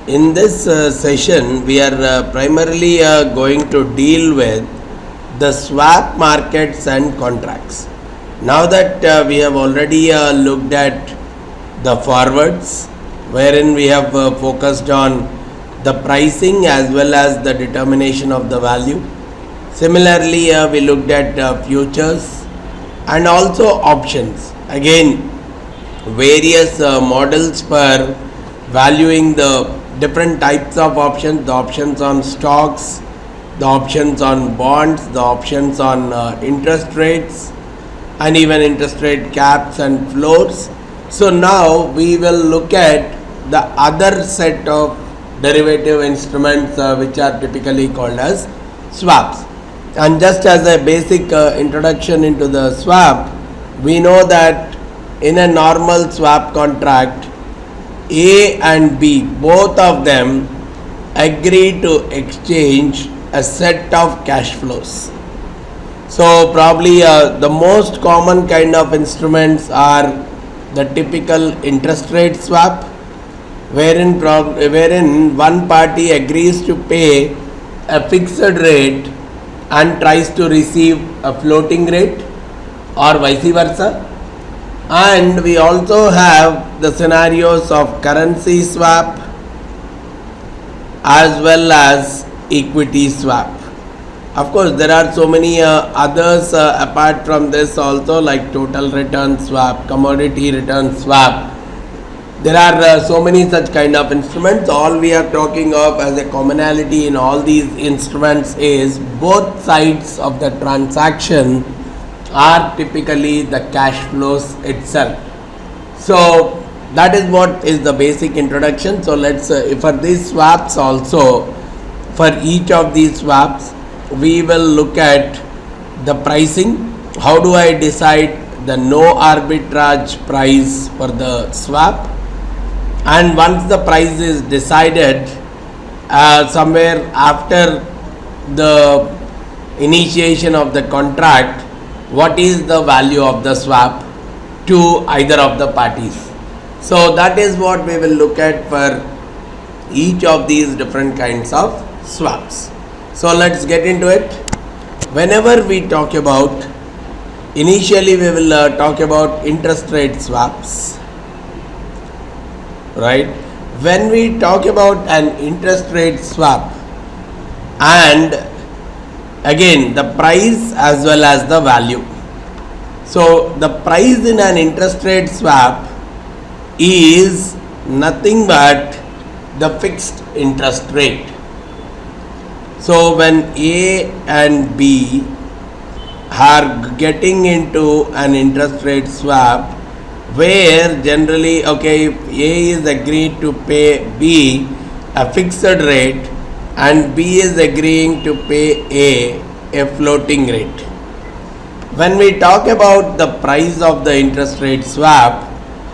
In this session, we are primarily going to deal with the swap markets and contracts. Now that we have already looked at the forwards, wherein we have focused on the pricing as well as the determination of the value. Similarly, we looked at futures and also options. Again, various models for valuing the different types of options, the options on stocks, the options on bonds, the options on interest rates, and even interest rate caps and floors. So now we will look at the other set of derivative instruments which are typically called as swaps. And just as a basic introduction into the swap, we know that in a normal swap contract, A and B, both of them agree to exchange a set of cash flows. So probably the most common kind of instruments are the typical interest rate swap, wherein one party agrees to pay a fixed rate and tries to receive a floating rate, or vice versa. And we also have the scenarios of currency swap as well as equity swap. Of course, there are so many others apart from this also, like total return swap, commodity return swap. There are so many such kind of instruments. All we are talking of as a commonality in all these instruments is both sides of the transaction are typically the cash flows itself. So that is what is the basic introduction. So let's for these swaps also, for each of these swaps we will look at the pricing. How do I decide the no arbitrage price for the swap? And once the price is decided, somewhere after the initiation of the contract, what is the value of the swap to either of the parties? So that is what we will look at for each of these different kinds of swaps. So let's get into it. Whenever we talk about, initially we will talk about interest rate swaps, right? When we talk about an interest rate swap, and again the price as well as the value. So the price in an interest rate swap is nothing but the fixed interest rate. So when A and B are getting into an interest rate swap, where generally, okay, if A is agreed to pay B a fixed rate and B is agreeing to pay a floating rate. When we talk about the price of the interest rate swap,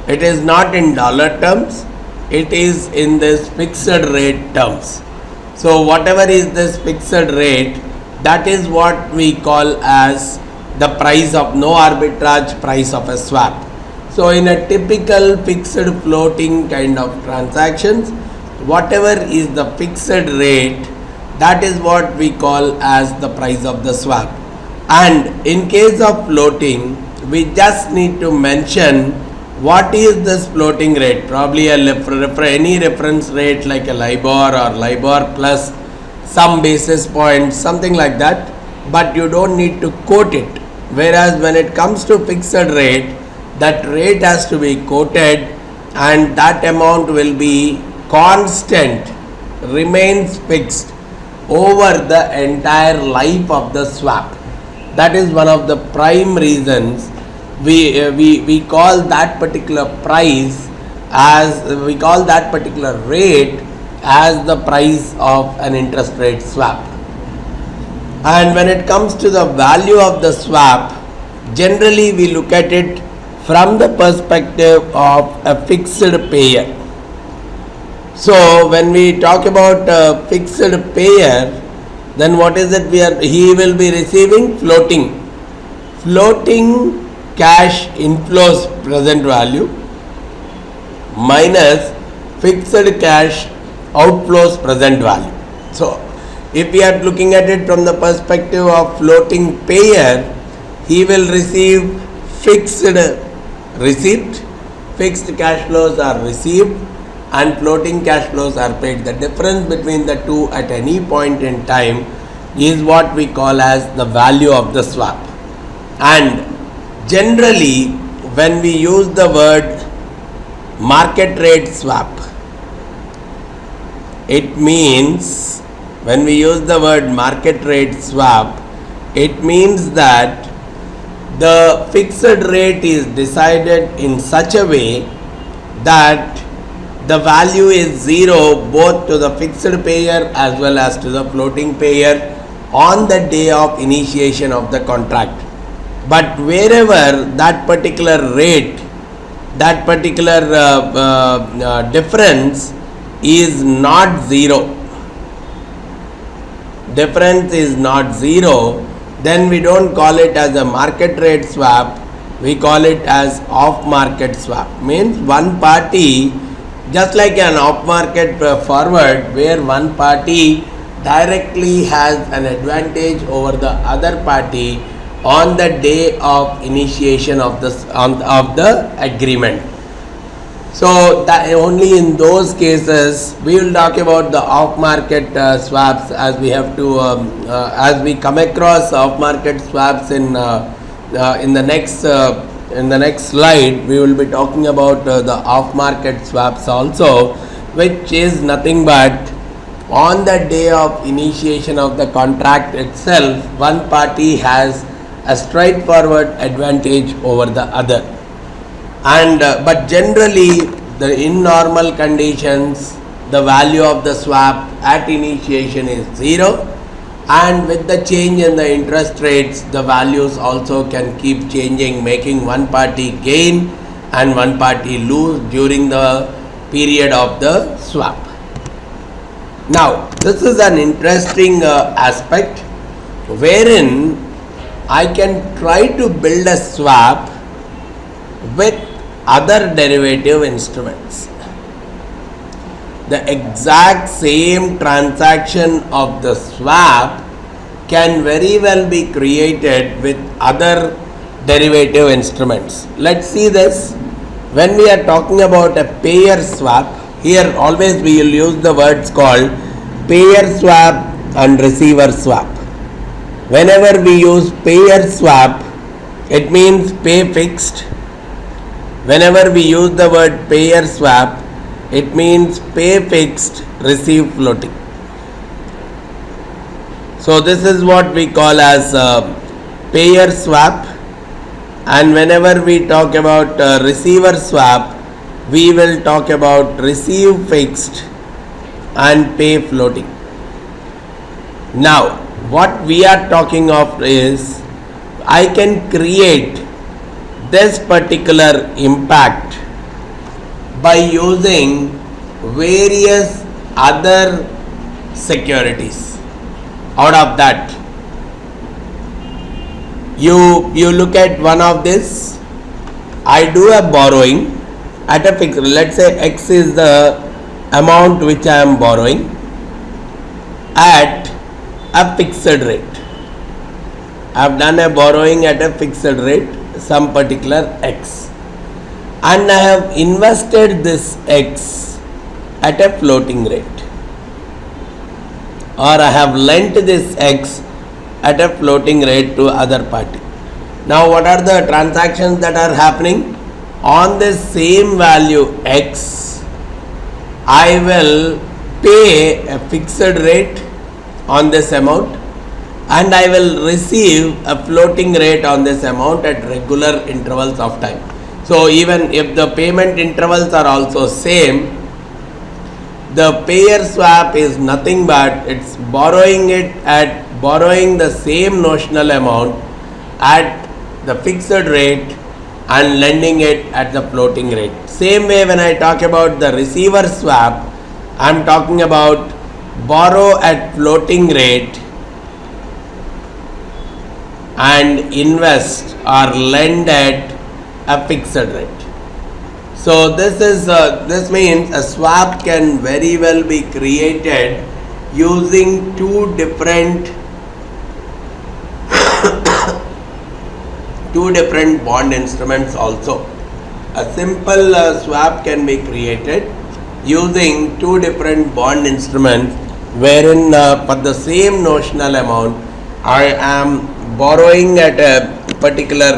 it is not in dollar terms, it is in this fixed rate terms. So whatever is this fixed rate, that is what we call as the price of no arbitrage price of a swap. So in a typical fixed floating kind of transactions, whatever is the fixed rate, that is what we call as the price of the swap. And in case of floating, we just need to mention what is this floating rate, probably any reference rate like a LIBOR or LIBOR plus some basis points, something like that, but you don't need to quote it. Whereas when it comes to fixed rate, that rate has to be quoted and that amount will be constant, remains fixed over the entire life of the swap. That is one of the prime reasons we call that particular price as, we call that particular rate as the price of an interest rate swap. And when it comes to the value of the swap, generally we look at it from the perspective of a fixed payer. So when we talk about a fixed payer, then what is it he will be receiving? Floating cash inflows present value minus fixed cash outflows present value. So if we are looking at it from the perspective of floating payer, he will receive fixed receipt, fixed cash flows are received and floating cash flows are paid. The difference between the two at any point in time is what we call as the value of the swap. And generally when we use the word market rate swap, it means, when we use the word market rate swap, it means that the fixed rate is decided in such a way that the value is zero both to the fixed payer as well as to the floating payer on the day of initiation of the contract. But wherever that particular rate, that particular difference is not zero, then we don't call it as a market rate swap, we call it as off market swap. Means one party, just like an off market forward where one party directly has an advantage over the other party on the day of initiation of the agreement. So that only in those cases we will talk about the off market swaps, as we have to as we come across off market swaps in the next slide. We will be talking about the off market swaps also, which is nothing but on the day of initiation of the contract itself, one party has a straightforward advantage over the other. And but generally in normal conditions the value of the swap at initiation is zero, and with the change in the interest rates the values also can keep changing, making one party gain and one party lose during the period of the swap. Now this is an interesting aspect wherein I can try to build a swap with other derivative instruments. The exact same transaction of the swap can very well be created with other derivative instruments. Let's see this. When we are talking about a payer swap, here always we will use the words called payer swap and receiver swap. Whenever we use payer swap, it means pay fixed. Whenever we use the word payer swap, it means pay fixed, receive floating. So this is what we call as payer swap, and whenever we talk about receiver swap, we will talk about receive fixed and pay floating. Now what we are talking of is I can create this particular impact by using various other securities. Out of that, you look at one of this. I do a borrowing at a fixed, let's say X is the amount which I am borrowing at a fixed rate. I have done a borrowing at a fixed rate, some particular X, and I have invested this X at a floating rate, or I have lent this X at a floating rate to other party. Now what are the transactions that are happening? On this same value X, I will pay a fixed rate on this amount and I will receive a floating rate on this amount at regular intervals of time. So even if the payment intervals are also same, the payer swap is nothing but it's borrowing the same notional amount at the fixed rate and lending it at the floating rate. Same way when I talk about the receiver swap, I am talking about borrow at floating rate and invest or lend at a fixed rate. So this means a swap can very well be created using two different bond instruments also. A simple swap can be created using two different bond instruments, wherein for the same notional amount I am borrowing at a particular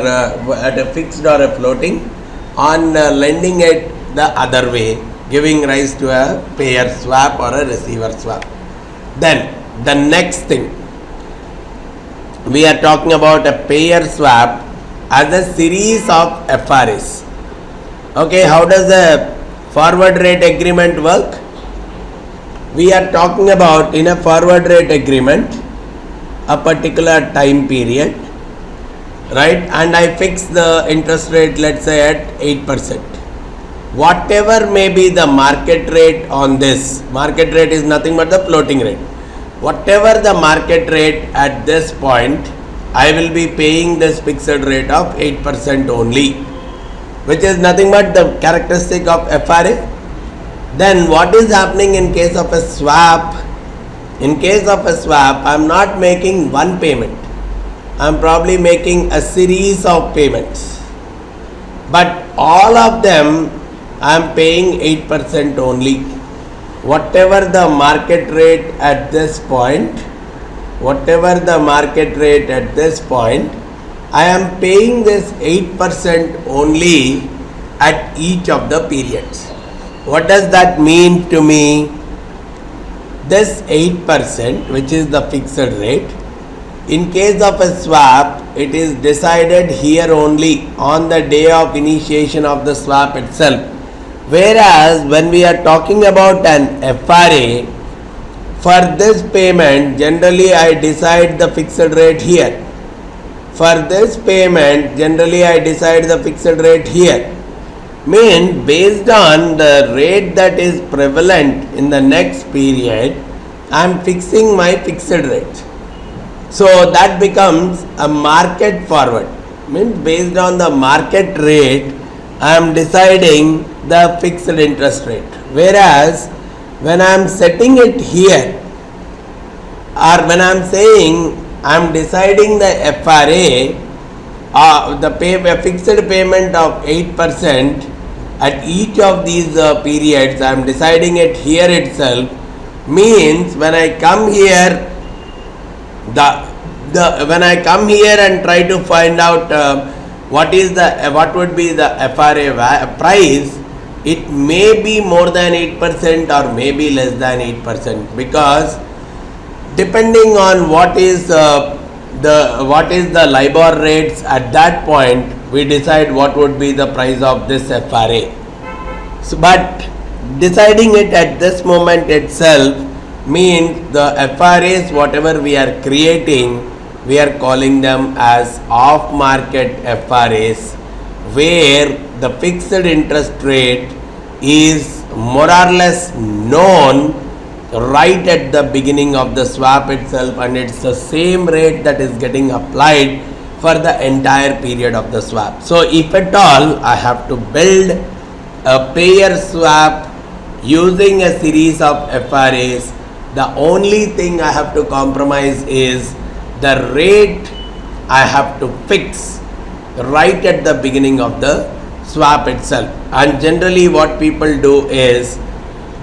at a fixed or a floating, on lending it the other way, giving rise to a payer swap or a receiver swap. Then the next thing, we are talking about a payer swap as a series of FRAs. Okay, how does a forward rate agreement work? We are talking about, in a forward rate agreement, a particular time period, right? And I fix the interest rate, let's say at 8%. Whatever may be the market rate on this, market rate is nothing but the floating rate. Whatever the market rate at this point, I will be paying this fixed rate of 8% only, which is nothing but the characteristic of FRA. Then what is happening in case of a swap? In case of a swap, I am not making one payment. I am probably making a series of payments. But all of them I am paying 8% only. Whatever the market rate at this point, I am paying this 8% only at each of the periods. What does that mean to me? This 8%, which is the fixed rate, in case of a swap, it is decided here only on the day of initiation of the swap itself. Whereas when we are talking about an FRA, for this payment, generally I decide the fixed rate here. For this payment, generally I decide the fixed rate here. Means based on the rate that is prevalent in the next period, I am fixing my fixed rate. So that becomes a market forward. Means based on the market rate, I am deciding the fixed interest rate. Whereas when I am setting it here, or when I am saying I am deciding the FRA, the fixed payment of 8% at each of these periods, I am deciding it here itself, means when I come here, when I come here and try to find out what would be the FRA price, it may be more than 8% or maybe less than 8%, because depending on what is the LIBOR rates at that point, we decide what would be the price of this FRA. So, but deciding it at this moment itself means the FRAs, whatever we are creating, we are calling them as off-market FRAs, where the fixed interest rate is more or less known right at the beginning of the swap itself, and it's the same rate that is getting applied for the entire period of the swap. So if at all I have to build a payer swap using a series of FRAs, the only thing I have to compromise is the rate I have to fix right at the beginning of the swap itself. And generally what people do is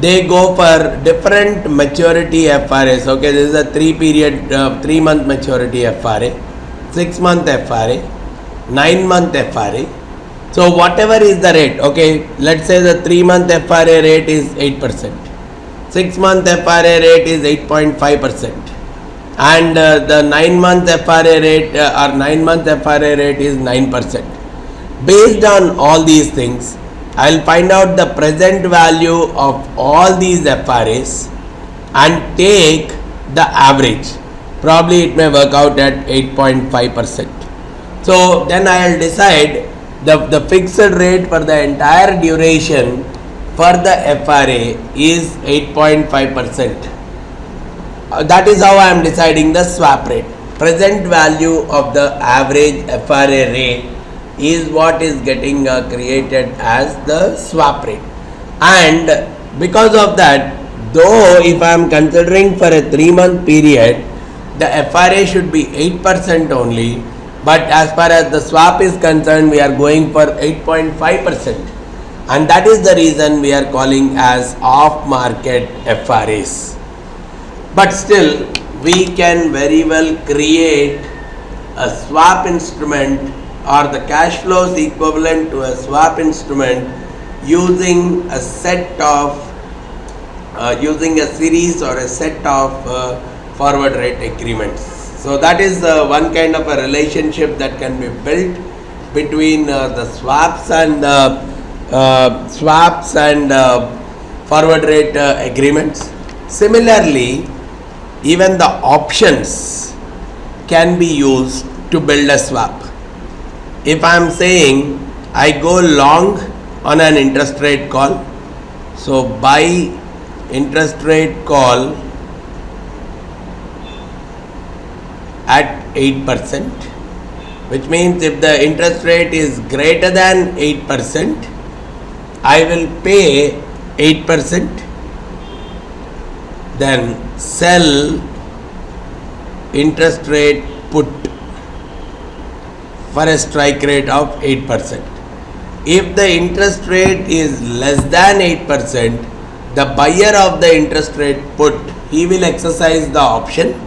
they go for different maturity FRAs. Okay, this is a 3-month maturity FRA, 6-month FRA, 9-month FRA. So whatever is the rate, okay, let's say the 3-month FRA rate is 8%, 6-month FRA rate is 8.5%, and the 9-month FRA rate or 9-month FRA rate is 9%. Based on all these things, I'll find out the present value of all these FRAs and take the average. Probably it may work out at 8.5%. So then I'll decide the fixed rate for the entire duration for the FRA is 8.5%. That is how I am deciding the swap rate. Present value of the average FRA rate is what is getting created as the swap rate. And because of that, though if I am considering for a 3-month period, the FRA should be 8% only, but as far as the swap is concerned, we are going for 8.5%, and that is the reason we are calling as off-market FRAs. But still, we can very well create a swap instrument or the cash flows equivalent to a swap instrument using a set of using a series or a set of forward rate agreements. So that is one kind of a relationship that can be built between the swaps and forward rate agreements. Similarly, even the options can be used to build a swap. If I am saying I go long on an interest rate call, so buy interest rate call at 8%, which means if the interest rate is greater than 8%, I will pay 8%, then sell interest rate put for a strike rate of 8%. If the interest rate is less than 8%, the buyer of the interest rate put, he will exercise the option,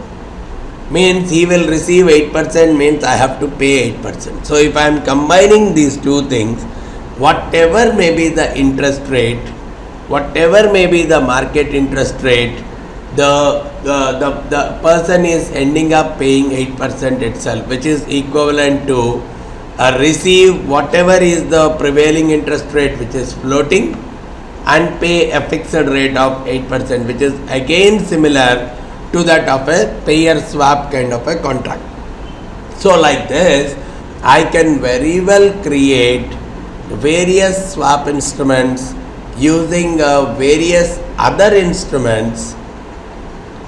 means he will receive 8%, means I have to pay 8%. So if I am combining these two things, whatever may be the interest rate, whatever may be the market interest rate, the person is ending up paying 8% itself, which is equivalent to receive whatever is the prevailing interest rate which is floating and pay a fixed rate of 8%, which is again similar to that of a payer swap kind of a contract. So like this, I can very well create various swap instruments using various other instruments,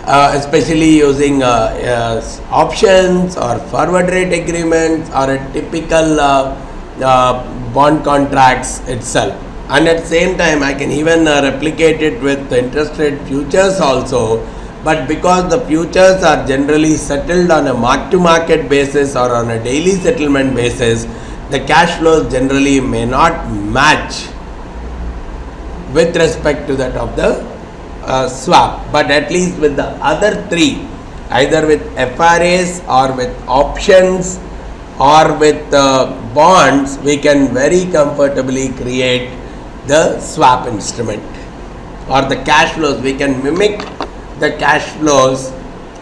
especially using options or forward rate agreements or a typical bond contracts itself. And at the same time, I can even replicate it with the interest rate futures also. But because the futures are generally settled on a mark-to-market basis or on a daily settlement basis, the cash flows generally may not match with respect to that of the swap. But at least with the other three, either with FRAs or with options or with bonds, we can very comfortably create the swap instrument or the cash flows. We can mimic the cash flows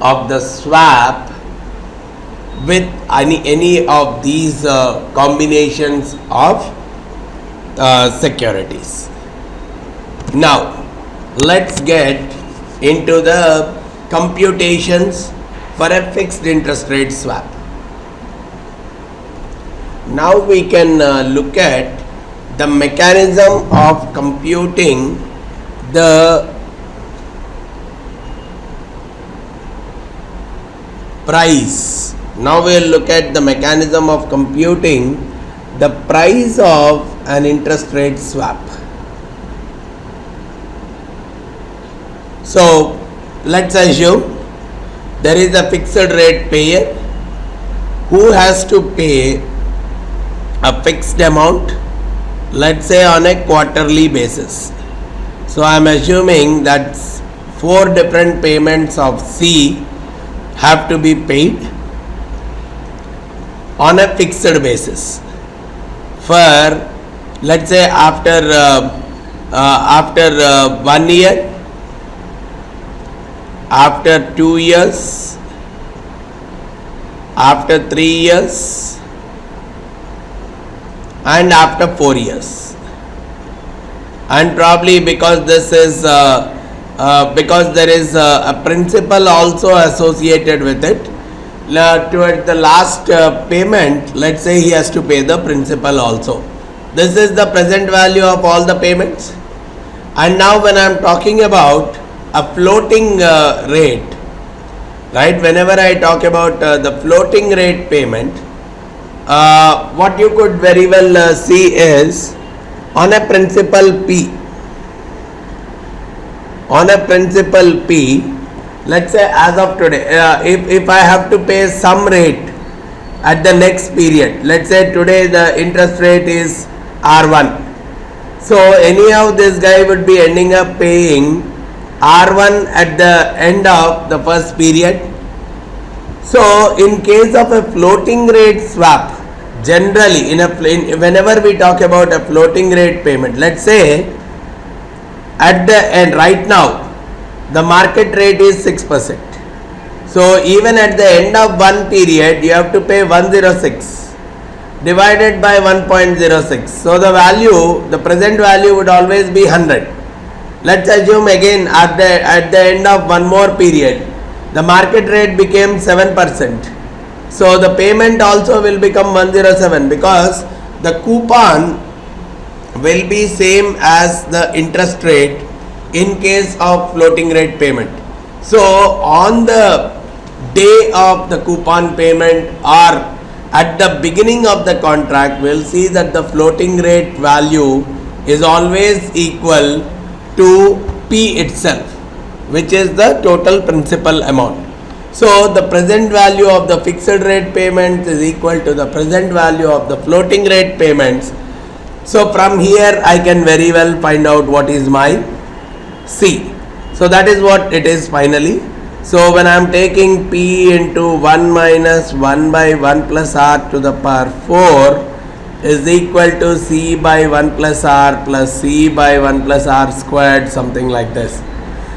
of the swap with any of these combinations of securities. Now let's get into the computations for a fixed interest rate swap. Now we can look at the mechanism of computing the price. Now we will look at the mechanism of computing the price of an interest rate swap. So let's assume there is a fixed rate payer who has to pay a fixed amount, let's say on a quarterly basis. So I am assuming that 4 different payments of C have to be paid on a fixed basis for, let's say, after 1 year, after 2 years, after 3 years, and after 4 years. And probably because this is because there is a principal also associated with it, towards the last payment, let's say he has to pay the principal also. This is the present value of all the payments. And now when I am talking about a floating rate, right, whenever I talk about the floating rate payment, what you could very well see is on a principal P. On a principal P, let's say as of today, if I have to pay some rate at the next period, let's say today the interest rate is R1. So anyhow this guy would be ending up paying R1 at the end of the first period. So in case of a floating rate swap, generally whenever we talk about a floating rate payment, let's say at the end right now the market rate is 6%. So even at the end of one period you have to pay 106 divided by 1.06. So the value, the present value would always be 100. Let's assume again at the end of one more period the market rate became 7%. So the payment also will become 107 because the coupon will be same as the interest rate in case of floating rate payment. So on the day of the coupon payment or at the beginning of the contract, we'll see that the floating rate value is always equal to P itself, which is the total principal amount. So the present value of the fixed rate payments is equal to the present value of the floating rate payments. So from here I can very well find out what is my C. So that is what it is finally. So when I am taking P into 1 minus 1 by 1 plus R to the power 4 is equal to C by 1 plus R plus C by 1 plus R squared, something like this.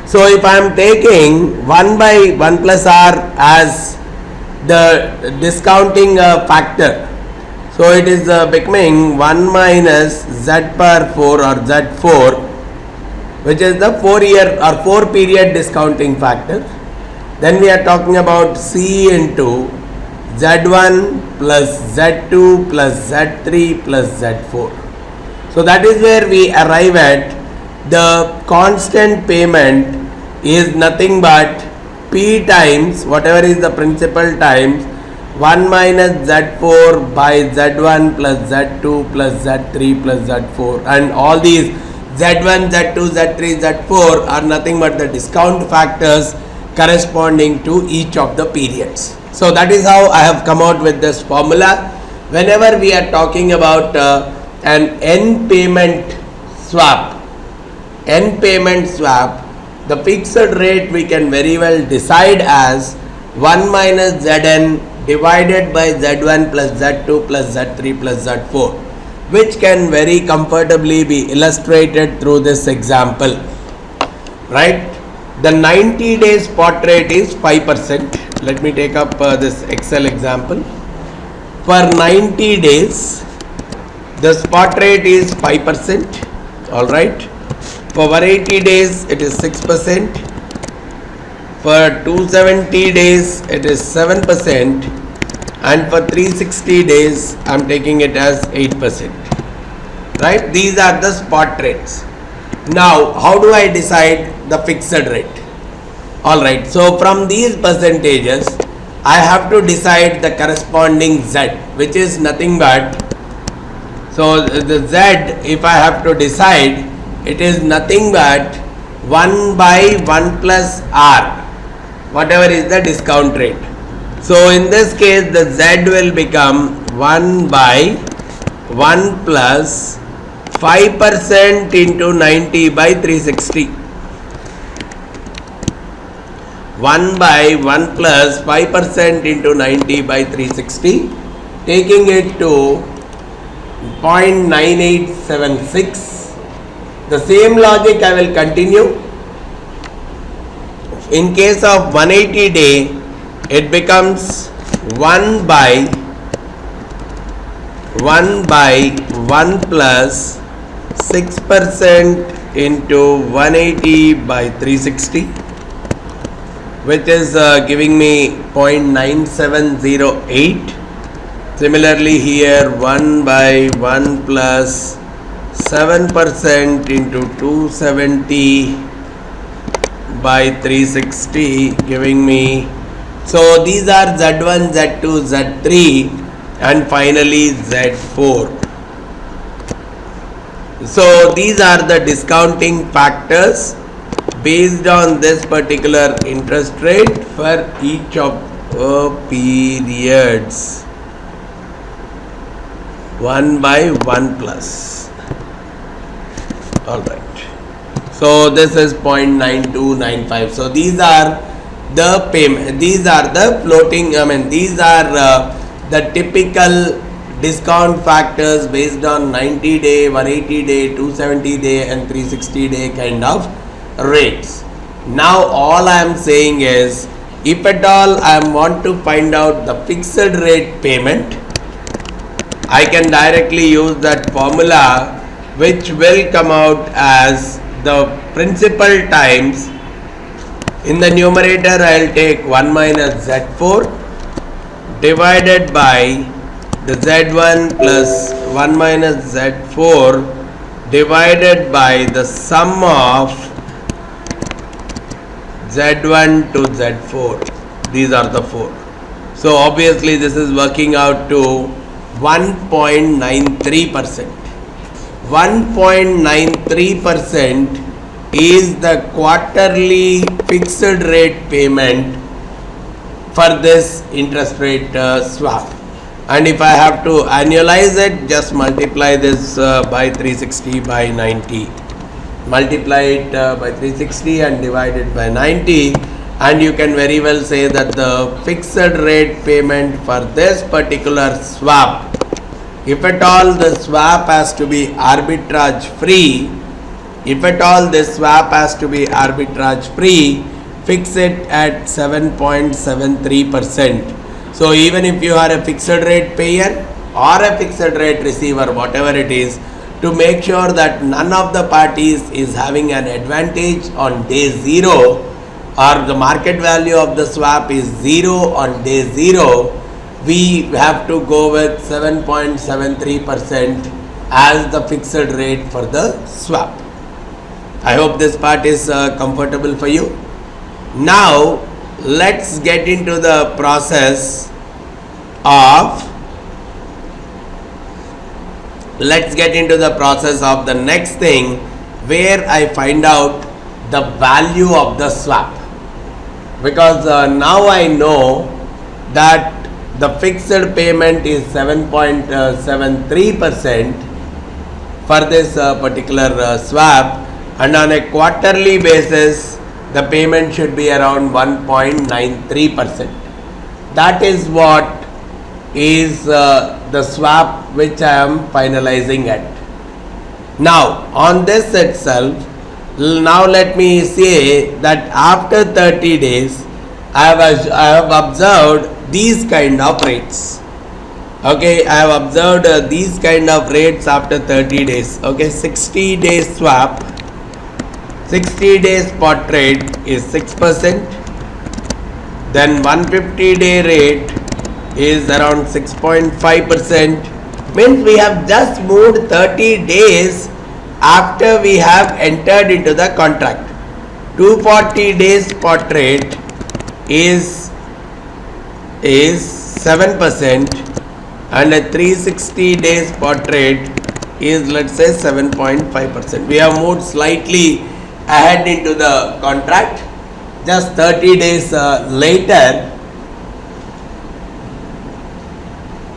So if I am taking 1 by 1 plus R as the discounting factor, so it is becoming 1 minus Z power 4 or Z4, which is the 4-year or 4-period discounting factor. Then we are talking about C into Z1 plus Z2 plus Z3 plus Z4. So that is where we arrive at the constant payment is nothing but P times whatever is the principal times 1 minus Z4 by Z1 plus Z2 plus Z3 plus Z4, and all these Z1, Z2, Z3, Z4 are nothing but the discount factors corresponding to each of the periods. So that is how I have come out with this formula. Whenever we are talking about an N payment swap, the fixed rate we can very well decide as 1 minus Zn divided by Z1 plus Z2 plus Z3 plus Z4, which can very comfortably be illustrated through this example, right? The 90-day spot rate is 5%. Let me take up this Excel example. For 90 days, the spot rate is 5%. Alright. For 180 days, it is 6%. For 270 days, it is 7%. And for 360 days, I am taking it as 8%. Right? These are the spot rates. Now, how do I decide the fixed rate? Alright, so from these percentages, I have to decide the corresponding Z, which is nothing but, so the Z, if I have to decide, it is nothing but 1 by 1 plus R, whatever is the discount rate. So in this case, the Z will become 1 by 1 plus 5% into 90 by 360. 1 by 1 plus 5% into 90 by 360, taking it to 0.9876. The same logic I will continue. In case of 180 day, it becomes 1 by 1 plus 6% into 180 by 360, which is giving me 0.9708. Similarly here 1 by 1 plus 7% into 270 by 360, giving me, so these are Z1, Z2, Z3, and finally Z4. So these are the discounting factors based on this particular interest rate for each of periods 1 by 1 plus. Alright. So this is 0.9295. So these are the payment, these are the floating, these are the typical discount factors based on 90 day, 180 day, 270 day and 360 day kind of rates. Now all I am saying is, if at all I want to find out the fixed rate payment, I can directly use that formula, which will come out as the principal times. In the numerator I will take 1 minus Z4 divided by the Z1 plus 1 minus Z4 divided by the sum of Z1 to Z4. These are the 4. So obviously this is working out to 1.93%. 1.93% is the quarterly fixed rate payment for this interest rate swap. And if I have to annualize it, just multiply this by 360 by 90. Multiply it by 360 and divide it by 90, and you can very well say that the fixed rate payment for this particular swap, if at all the swap has to be arbitrage free, fix it at 7.73%. So even if you are a fixed rate payer or a fixed rate receiver, whatever it is, to make sure that none of the parties is having an advantage on day 0, or the market value of the swap is 0 on day 0, we have to go with 7.73% as the fixed rate for the swap. I hope this part is comfortable for you. Now let's get into the process of the next thing, where I find out the value of the swap, because now I know that the fixed payment is 7.73% for this particular swap, and on a quarterly basis the payment should be around 1.93%. That is what is the swap which I am finalizing at. Now on this itself, now let me say that after 30 days I have observed these kind of rates. Okay, I have observed these kind of rates after 30 days. Okay, 60 days swap, 60 days spot rate is 6%, then 150 day rate is around 6.5%. Means we have just moved 30 days after we have entered into the contract. 240 days spot rate is 7%, and a 360 days spot rate is, let's say, 7.5%. We have moved slightly ahead into the contract. Just 30 days later,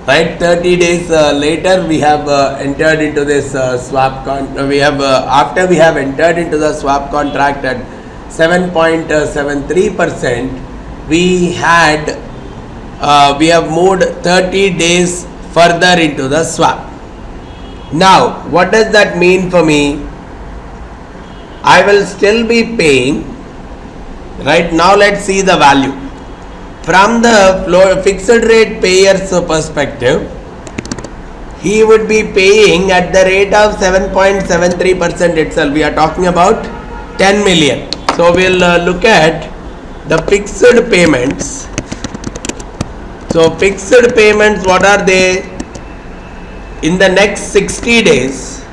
right, 30 days later we have entered into this swap after we have entered into the swap contract at 7.73%, we have moved 30 days further into the swap. Now what does that mean for me? I will still be paying. Right now let's see the value from the fixed rate payer's perspective. He would be paying at the rate of 7.73% itself. We are talking about 10 million. So we'll look at the fixed payments. So fixed payments, what are they? In the next 60 days,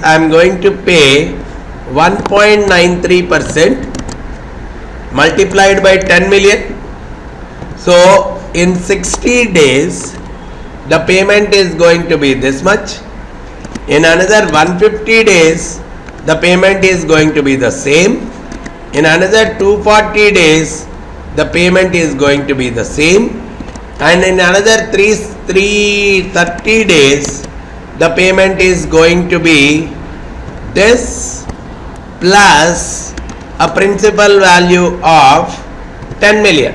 I am going to pay 1.93% multiplied by 10 million. So in 60 days the payment is going to be this much. In another 150 days the payment is going to be the same. In another 240 days the payment is going to be the same. And in another 330 days the payment is going to be this plus a principal value of 10 million.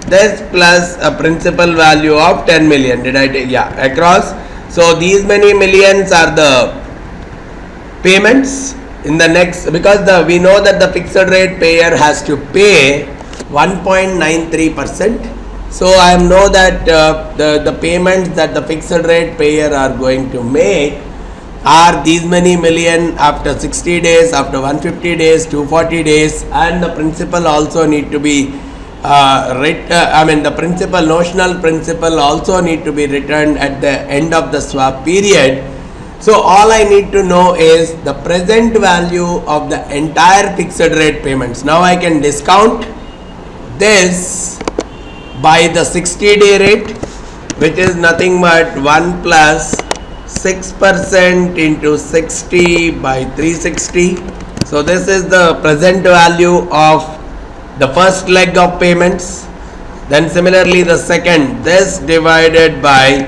This plus a principal value of 10 million. Did I take? Yeah, across. So these many millions are the payments in the next, because we know that the fixed rate payer has to pay 1.93%. So I know that the payments that the fixed rate payer are going to make are these many million after 60 days, after 150 days, 240 days, and the principal also need to be the principal, notional principal also need to be returned at the end of the swap period. So all I need to know is the present value of the entire fixed rate payments. Now I can discount this by the 60-day rate, which is nothing but 1 plus 6% into 60 by 360. So this is the present value of the first leg of payments. Then similarly the second, this divided by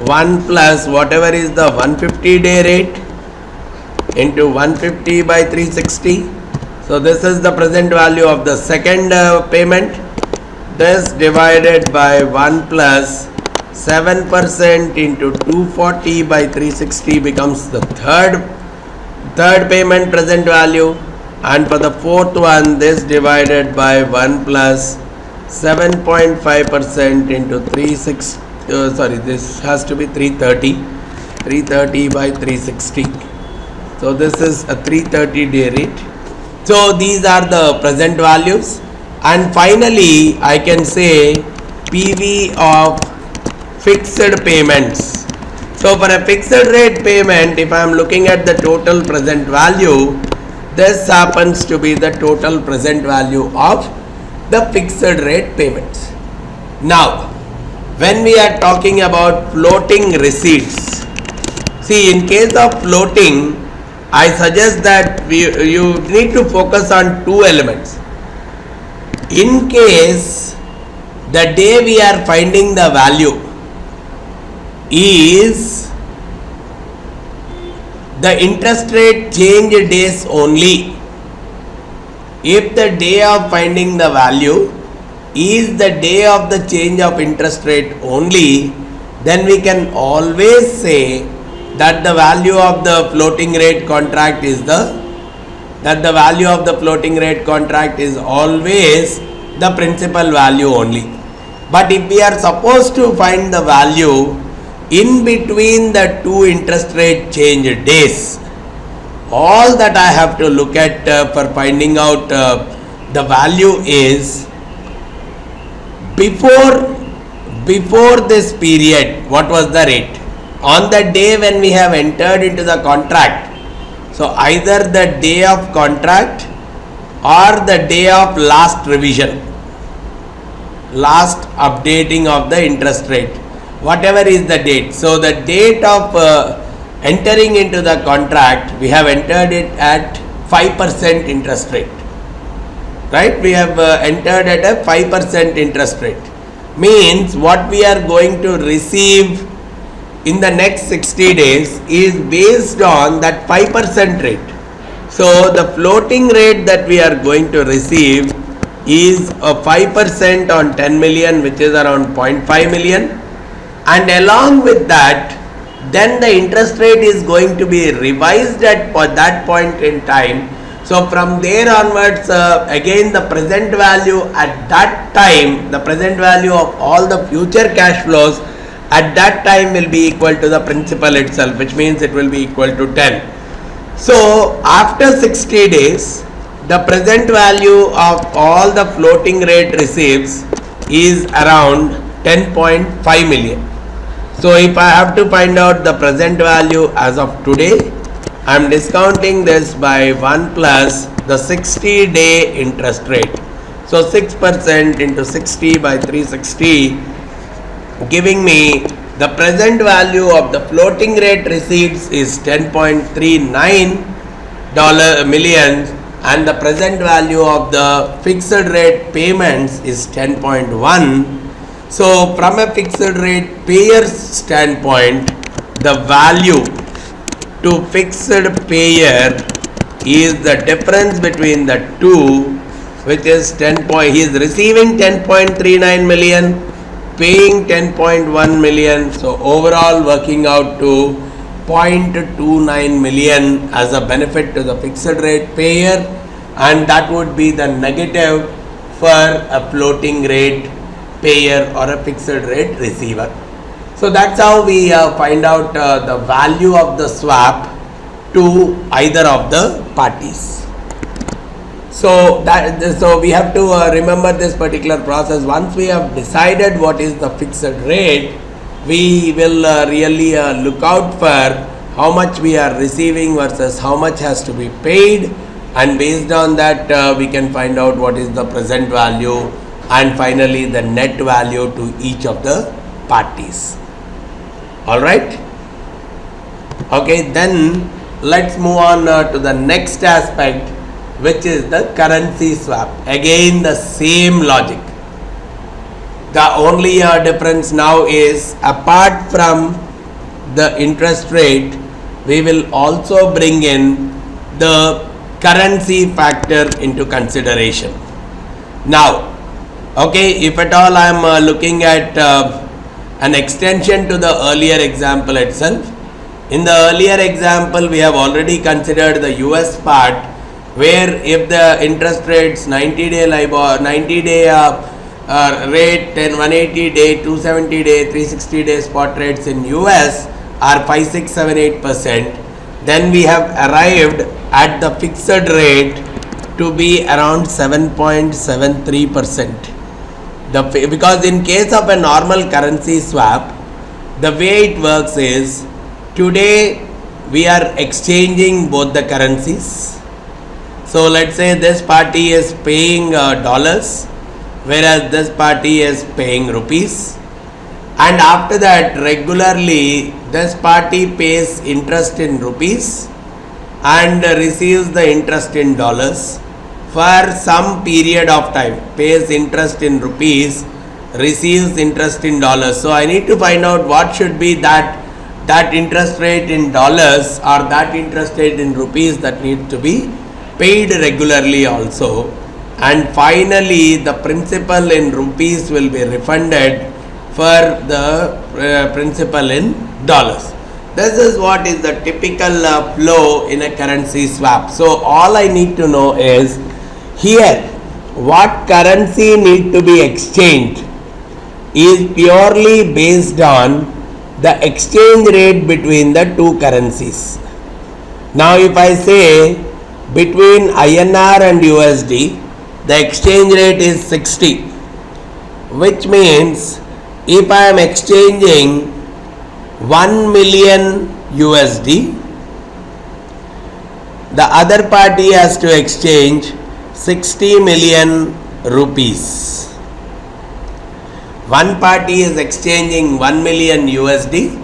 1 plus whatever is the 150-day rate into 150 by 360. So this is the present value of the second payment. This divided by 1 plus 7% into 240 by 360 becomes the third payment present value. And for the fourth one, this divided by 1 plus 7.5% into 360. This has to be 330 by 360. So this is a 330-day rate. So these are the present values. And finally I can say PV of fixed payments. So for a fixed rate payment, if I am looking at the total present value, this happens to be the total present value of the fixed rate payments. Now when we are talking about floating receipts, see, in case of floating, I suggest that you need to focus on two elements. In case the day we are finding the value is the interest rate change days only, if the day of finding the value is the day of the change of interest rate only, then we can always say that the value of the floating rate contract is always the principal value only. But if we are supposed to find the value in between the two interest rate change days, all that I have to look at for finding out the value is before this period, what was the rate on the day when we have entered into the contract. So either the day of contract or the day of last revision, last updating of the interest rate, whatever is the date. So the date of entering into the contract, we have entered it at 5% interest rate, right? We have entered at a 5% interest rate. Means what we are going to receive in the next 60 days is based on that 5% rate. So the floating rate that we are going to receive is a 5% on 10 million, which is around 0.5 million. And along with that, then the interest rate is going to be revised at that point in time. So from there onwards, again the present value at that time, the present value of all the future cash flows at that time will be equal to the principal itself, which means it will be equal to 10. So after 60 days, the present value of all the floating rate receipts is around 10.5 million. So if I have to find out the present value as of today, I am discounting this by 1 plus the 60-day interest rate. So 6% into 60 by 360, giving me the present value of the floating rate receipts is 10.39 million, and the present value of the fixed rate payments is 10.1. So from a fixed rate payer's standpoint, the value to fixed payer is the difference between the two, which is 10 point. He is receiving 10.39 million, paying 10.1 million. So overall working out to 0.29 million as a benefit to the fixed rate payer, and that would be the negative for a floating rate payer or a fixed rate receiver. So that's how we find out the value of the swap to either of the parties. So we have to remember this particular process. Once we have decided what is the fixed rate, we will really look out for how much we are receiving versus how much has to be paid, and based on that we can find out what is the present value and finally the net value to each of the parties. Alright? Okay, then let's move on to the next aspect, which is the currency swap. Again the same logic. The only difference now is, apart from the interest rate, we will also bring in the currency factor into consideration. Now, okay, if at all I am looking at an extension to the earlier example itself. In the earlier example, we have already considered the US part, where if the interest rates 90-day LIBOR, 90-day rate, then 180-day, 270-day, 360-day spot rates in US are 5, 6, 7, 8%, then we have arrived at the fixed rate to be around 7.73%. Because in case of a normal currency swap, the way it works is, today we are exchanging both the currencies. So let's say this party is paying dollars, whereas this party is paying rupees, and after that regularly this party pays interest in rupees and receives the interest in dollars for some period of time, pays interest in rupees, receives interest in dollars. So I need to find out what should be that interest rate in dollars or that interest rate in rupees that needs to be paid regularly also, and finally the principal in rupees will be refunded for the principal in dollars. This is what is the typical flow in a currency swap. So all I need to know is, here what currency need to be exchanged is purely based on the exchange rate between the two currencies. Now if I say between INR and USD, the exchange rate is 60, which means if I am exchanging 1 million USD, the other party has to exchange 60 million rupees. One party is exchanging 1 million USD,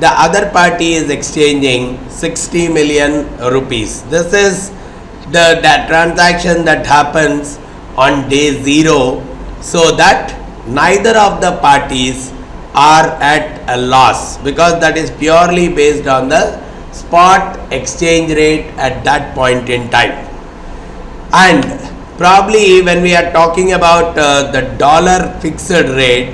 the other party is exchanging 60 million rupees. This is the transaction that happens on day 0, so that neither of the parties are at a loss, because that is purely based on the spot exchange rate at that point in time. And probably when we are talking about the dollar fixed rate,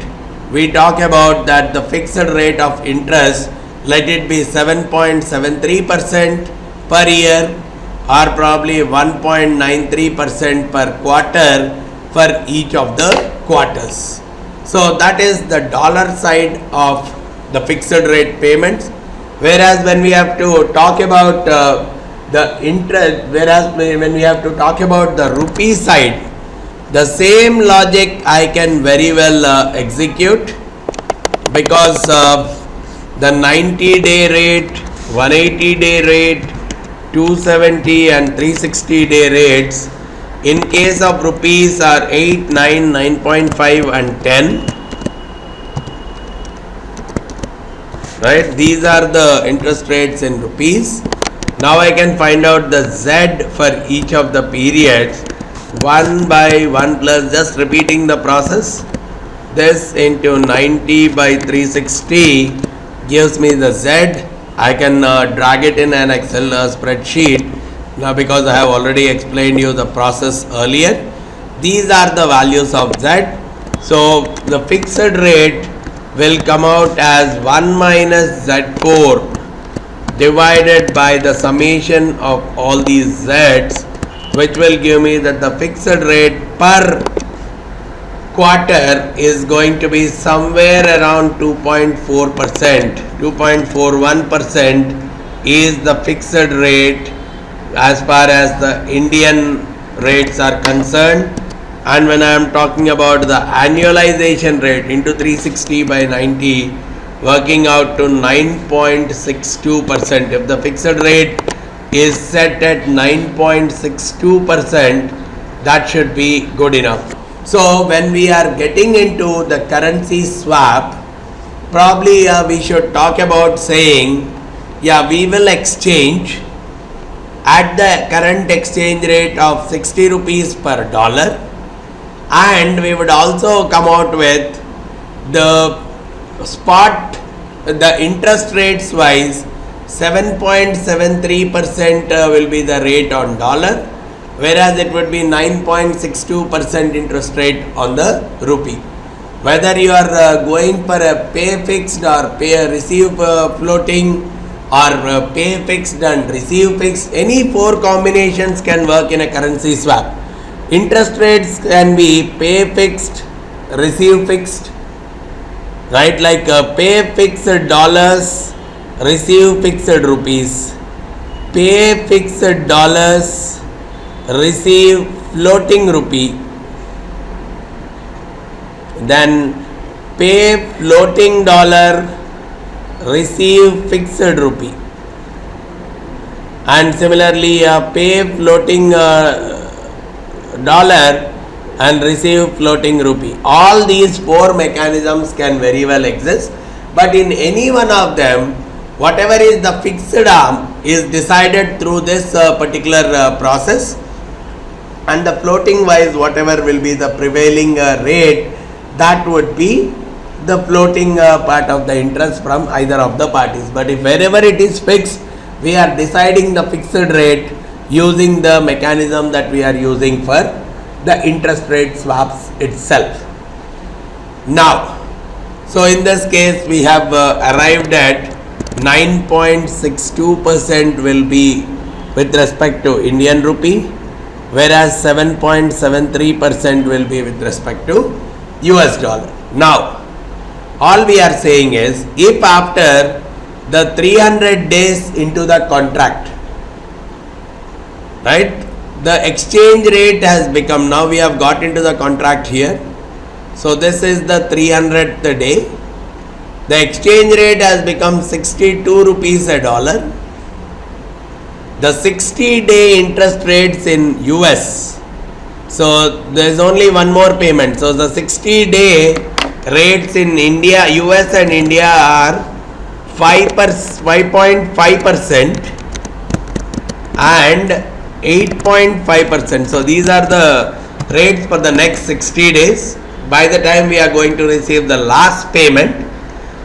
we talk about that the fixed rate of interest, let it be 7.73% per year or probably 1.93% per quarter for each of the quarters. So that is the dollar side of the fixed rate payments. Whereas when we have to talk about the interest, when we have to talk about the rupee side, the same logic I can very well execute, because the 90-day rate, 180-day rate, 270 and 360-day rates In case of rupees are 8, 9, 9.5 and 10. Right, these are the interest rates in rupees. Now I can find out the Z for each of the periods. 1 by 1 plus, just repeating the process. This into 90 by 360 gives me the Z. I can drag it in an Excel spreadsheet now because I have already explained you the process earlier. These are the values of Z. So the fixed rate will come out as 1 minus Z4 divided by the summation of all these Z's, which will give me that the fixed rate per quarter is going to be somewhere around 2.4%. 2.41% is the fixed rate as far as the Indian rates are concerned. And when I am talking about the annualization rate into 360 by 90, working out to 9.62%. If the fixed rate is set at 9.62%, that should be good enough. So when we are getting into the currency swap, probably we should talk about saying, yeah, we will exchange at the current exchange rate of 60 rupees per dollar, and we would also come out with the spot, the interest rates wise, 7.73% will be the rate on dollar, whereas it would be 9.62% interest rate on the rupee. Whether you are going for a pay fixed or pay receive floating or pay fixed and receive fixed, any four combinations can work in a currency swap. Interest rates can be pay fixed, receive fixed, right? Like pay fixed dollars, receive fixed rupees, pay fixed dollars, receive floating rupee, then pay floating dollar, receive fixed rupee, and similarly pay floating dollar and receive floating rupee. All these four mechanisms can very well exist, but in any one of them, whatever is the fixed arm is decided through this particular process, and the floating wise whatever will be the prevailing rate, that would be the floating part of the interest from either of the parties. But if wherever it is fixed, we are deciding the fixed rate using the mechanism that we are using for the interest rate swaps itself. Now, so in this case we have arrived at 9.62% will be with respect to Indian rupee, whereas 7.73% will be with respect to US dollar. Now, all we are saying is, if after the 300 days into the contract, right, the exchange rate has become, now we have got into the contract here, so this is the 300th day, the exchange rate has become 62 rupees a dollar. The 60-day interest rates in US, so there is only one more payment, so the 60-day rates in India, US and India are 5.5% and 8.5%. So these are the rates for the next 60 days by the time we are going to receive the last payment,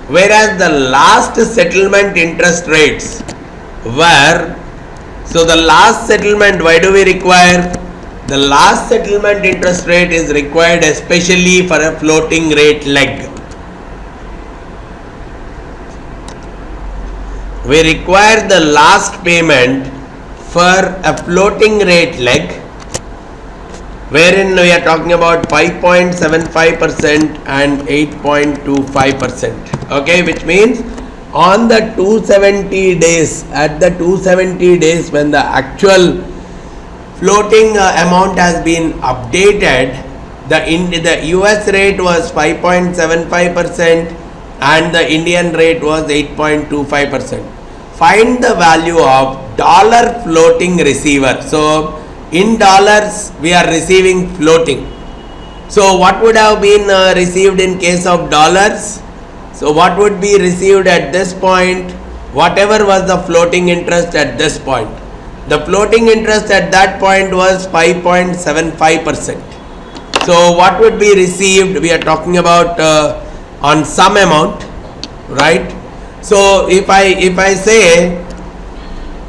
whereas the last settlement interest rates were, so the last settlement, why do we require? The last settlement interest rate is required especially for a floating rate leg. We require the last payment for a floating rate leg, wherein we are talking about 5.75% and 8.25%. Okay, which means on the 270 days, at the 270 days when the actual floating amount has been updated, the US rate was 5.75% and the Indian rate was 8.25%. Find the value of dollar floating receiver. So In dollars we are receiving floating. So what would have been received in case of dollars? So what would be received at this point? Whatever was the floating interest at this point. The floating interest at that point was 5.75%. So what would be received? We are talking about on some amount, right? So if I say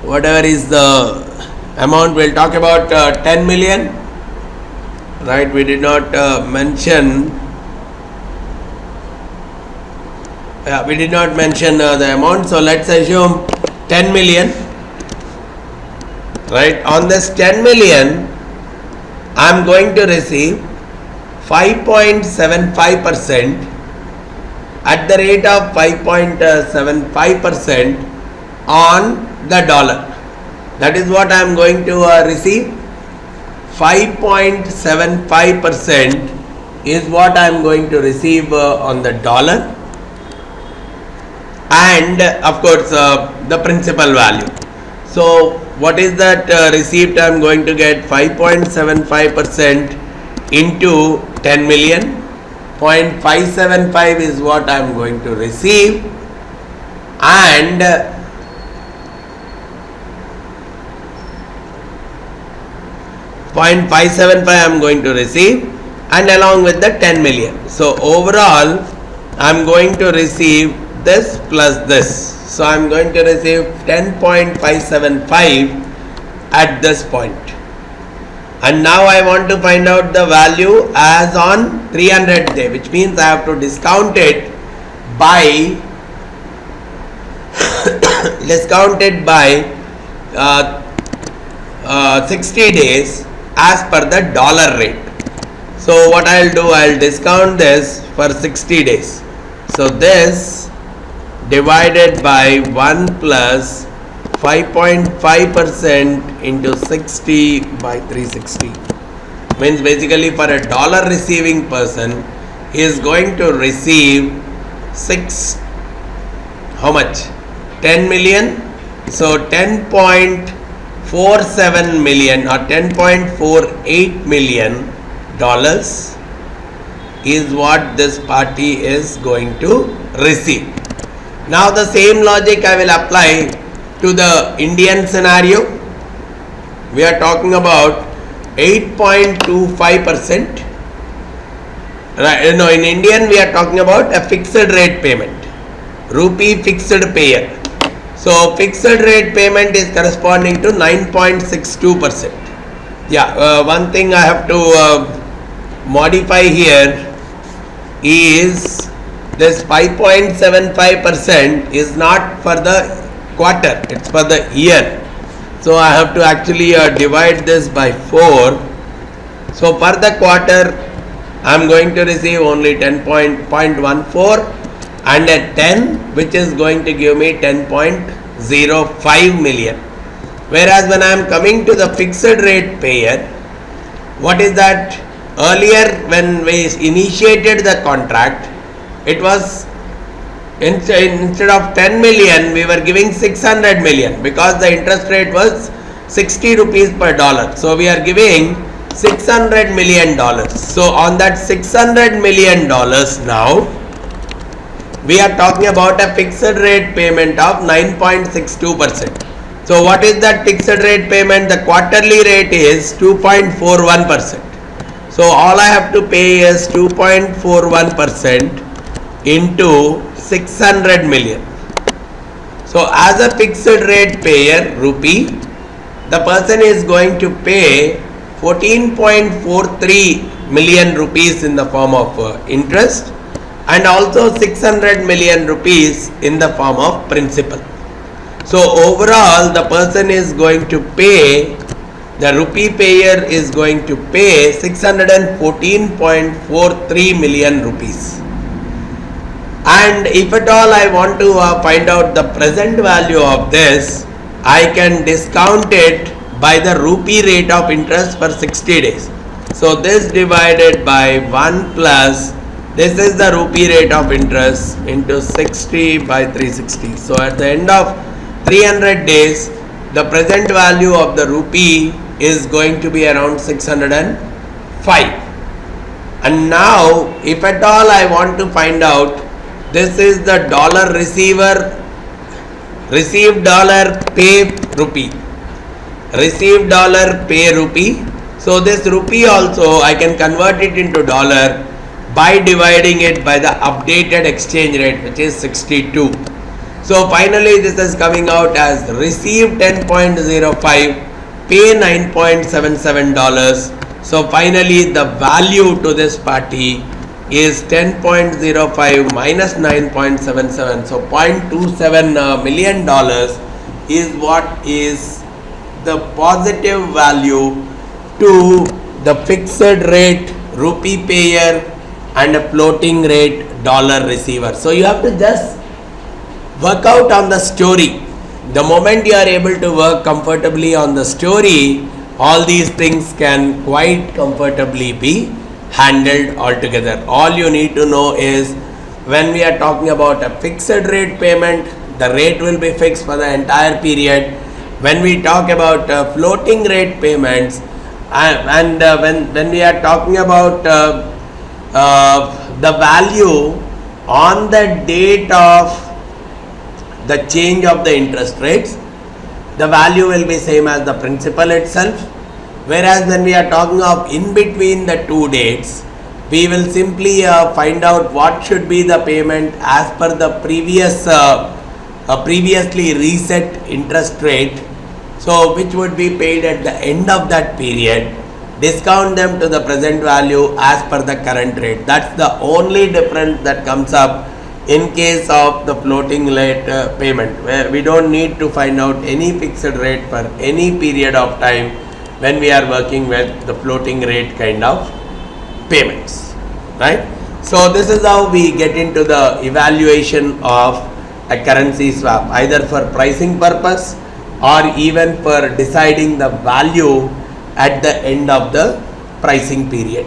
whatever is the amount, we'll talk about 10 million, right? We did not mention. We did not mention the amount. So let's assume 10 million. Right, on this 10 million, I am going to receive 5.75% at the rate of 5.75% on the dollar. That is what I am going to receive. 5.75% is what I am going to receive on the dollar, and of course the principal value. So what is that receipt I am going to get? 5.75% into 10 million. 0.575 is what I am going to receive, and .575 I am going to receive, and along with the 10 million. So overall I am going to receive this plus this. So I am going to receive 10.575 at this point. And now I want to find out the value as on 300 day, which means I have to discount it by 60 days as per the dollar rate. So what I will do, I will discount this for 60 days. So this divided by 1 plus 5.5% into 60 by 360 means basically for a dollar receiving person, he is going to receive 10 million. So 10.47 million or 10.48 million dollars is what this party is going to receive. Now the same logic I will apply to the Indian scenario. We are talking about 8.25%. Right? No, in Indian we are talking about a fixed rate payment. Rupee fixed payer. So fixed rate payment is corresponding to 9.62%. Yeah, one thing I have to modify here is this 5.75% is not for the quarter, it's for the year. So I have to actually divide this by 4. So for the quarter I am going to receive only 10.14 and a 10, which is going to give me 10.05 million. Whereas when I am coming to the fixed rate payer, what is that? Earlier when we initiated the contract, it was instead of 10 million we were giving 600 million because the interest rate was 60 rupees per dollar. So we are giving $600 million. So on that $600 million now we are talking about a fixed rate payment of 9.62%. So what is that fixed rate payment? The quarterly rate is 2.41%. So all I have to pay is 2.41% into 600 million. So as a fixed rate payer, rupee, the person is going to pay 14.43 million rupees in the form of interest and also 600 million rupees in the form of principal. So overall the person is going to pay, the rupee payer is going to pay 614.43 million rupees. And if at all I want to find out the present value of this, I can discount it by the rupee rate of interest for 60 days. So this divided by 1 plus, this is the rupee rate of interest into 60 by 360. So at the end of 300 days, the present value of the rupee is going to be around 605. And now if at all I want to find out, this is the dollar receiver, received dollar, pay rupee, received dollar, pay rupee. So this rupee also I can convert it into dollar by dividing it by the updated exchange rate, which is 62. So finally this is coming out as received 10.05, pay $9.77. So finally the value to this party is 10.05 minus 9.77. So $0.27 million is what is the positive value to the fixed rate rupee payer and a floating rate dollar receiver. So you have to just work out on the story. The moment you are able to work comfortably on the story, all these things can quite comfortably be handled altogether. All you need to know is, when we are talking about a fixed rate payment, the rate will be fixed for the entire period. When we talk about floating rate payments, when we are talking about the value on the date of the change of the interest rates, the value will be same as the principal itself. Whereas when we are talking of in between the two dates, we will simply find out what should be the payment as per the previously reset interest rate, so which would be paid at the end of that period, discount them to the present value as per the current rate. That's the only difference that comes up in case of the floating rate payment, where we don't need to find out any fixed rate for any period of time when we are working with the floating rate kind of payments, right? So this is how we get into the evaluation of a currency swap, either for pricing purpose or even for deciding the value at the end of the pricing period.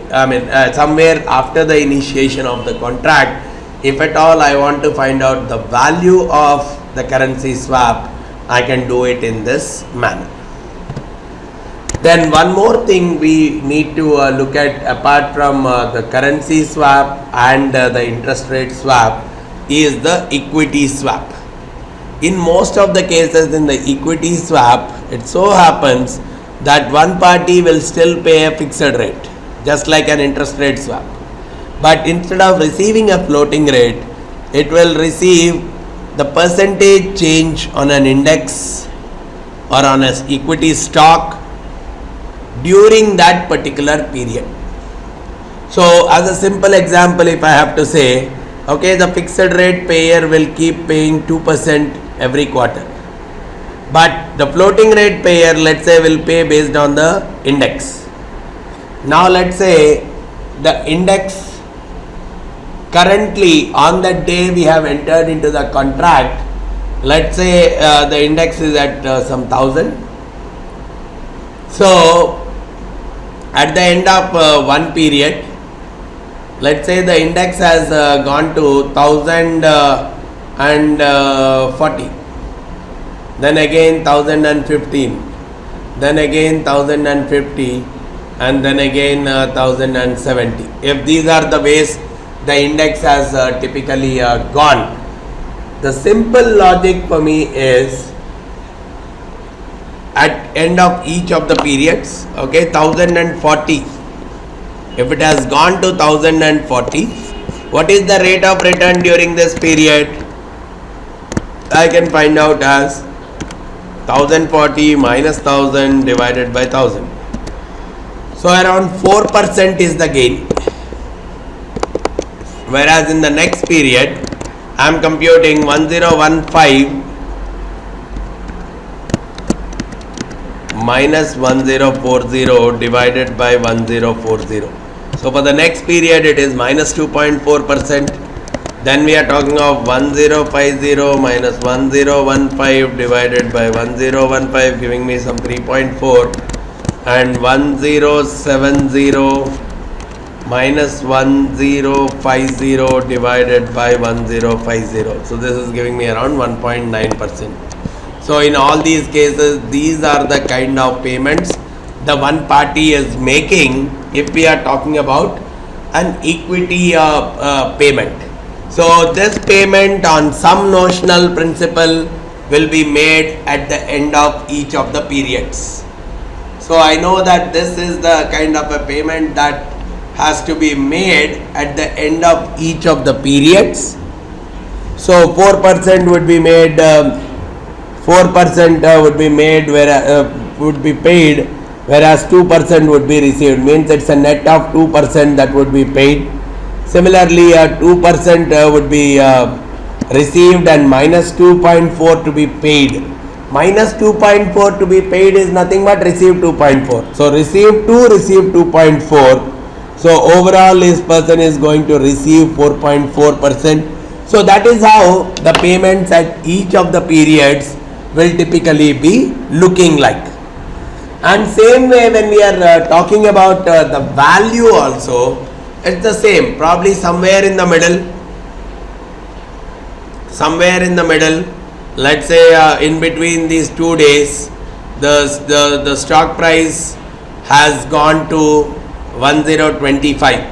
Somewhere after the initiation of the contract, if at all I want to find out the value of the currency swap, I can do it in this manner. Then one more thing we need to look at, apart from the currency swap and the interest rate swap, is the equity swap. In most of the cases in the equity swap, it so happens that one party will still pay a fixed rate, just like an interest rate swap. But instead of receiving a floating rate, it will receive the percentage change on an index or on an equity stock during that particular period. So as a simple example, if I have to say, okay, the fixed rate payer will keep paying 2% every quarter, but the floating rate payer, let's say, will pay based on the index. Now let's say the index currently on that day we have entered into the contract, let's say the index is at some 1000. So at the end of one period, let's say the index has gone to 1040, then again 1015, then again 1050, and then again 1070. If these are the ways the index has typically gone, the simple logic for me is, at end of each of the periods, okay, 1040, if it has gone to 1040, what is the rate of return during this period? I can find out as 1040 minus 1000 divided by 1000. So around 4% is the gain. Whereas in the next period, I am computing 1015 minus 1040 divided by 1040. So for the next period, it is minus 2.4%. Then we are talking of 1050 minus 1015 divided by 1015, giving me some 3.4, and 1070 minus 1050 divided by 1050. So this is giving me around 1.9%. So in all these cases, these are the kind of payments the one party is making if we are talking about an equity payment. So this payment on some notional principal will be made at the end of each of the periods. So I know that this is the kind of a payment that has to be made at the end of each of the periods. So 4% would be made, 4% would be made, would be paid, whereas 2% would be received. Means it's a net of 2% that would be paid. Similarly, 2% would be received and minus 2.4 to be paid. Minus 2.4 to be paid is nothing but receive 2.4. So receive 2, receive 2.4. So overall this person is going to receive 4.4%. So that is how the payments at each of the periods will typically be looking like. And same way when we are talking about the value also, it's the same, probably somewhere in the middle, let's say in between these 2 days, the stock price has gone to 1025.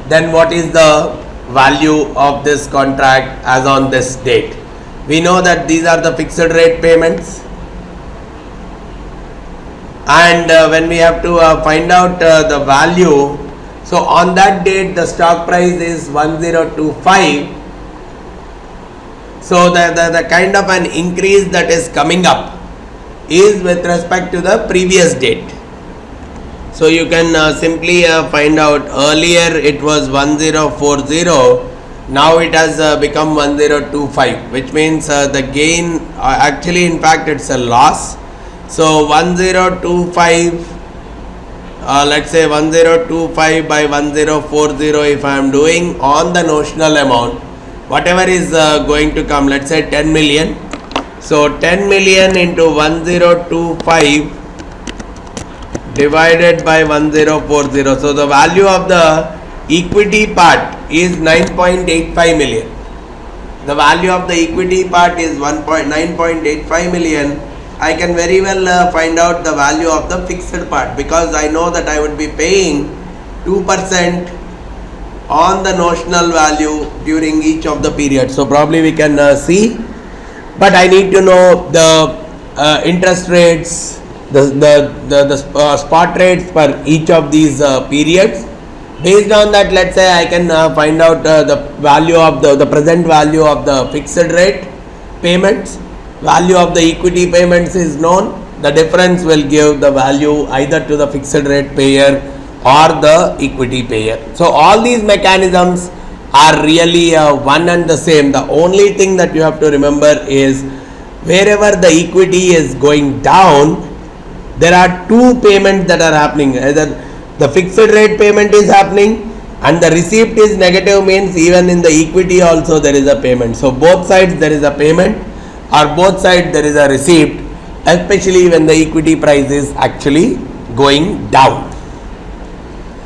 Then what is the value of this contract as on this date? We know that these are the fixed rate payments, and when we have to find out the value, so on that date the stock price is 1025. So the kind of an increase that is coming up is with respect to the previous date. So you can simply find out, earlier it was 1040, now it has become 1025, which means the gain, actually in fact it's a loss. So 1025, let's say 1025 by 1040, if I am doing on the notional amount, whatever is going to come, let's say 10 million. So 10 million into 1025 divided by 1040. So the value of the equity part is 9.85 million. The value of the equity part is 9.85 million. I can very well find out the value of the fixed part, because I know that I would be paying 2% on the notional value during each of the periods. So probably we can see, but I need to know the interest rates, the spot rates for each of these periods. Based on that, let's say I can find out the value of the present value of the fixed rate payments. Value of the equity payments is known. The difference will give the value either to the fixed rate payer or the equity payer. So all these mechanisms are really one and the same. The only thing that you have to remember is, wherever the equity is going down, there are two payments that are happening. Either the fixed rate payment is happening and the receipt is negative, means even in the equity also there is a payment. So both sides there is a payment, or both sides there is a receipt, especially when the equity price is actually going down.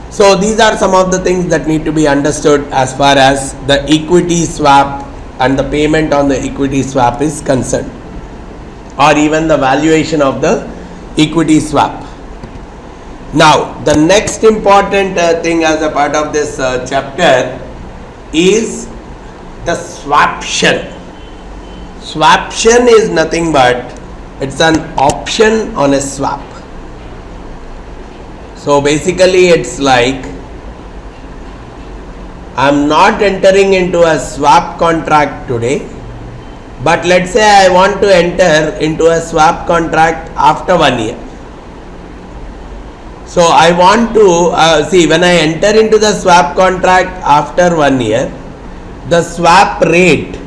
So these are some of the things that need to be understood as far as the equity swap and the payment on the equity swap is concerned, or even the valuation of the equity swap. Now the next important thing as a part of this chapter is the swaption. Swaption is nothing but it's an option on a swap. So basically it's like, I'm not entering into a swap contract today, but let's say I want to enter into a swap contract after 1 year. So I want to see, when I enter into the swap contract after 1 year, the swap rate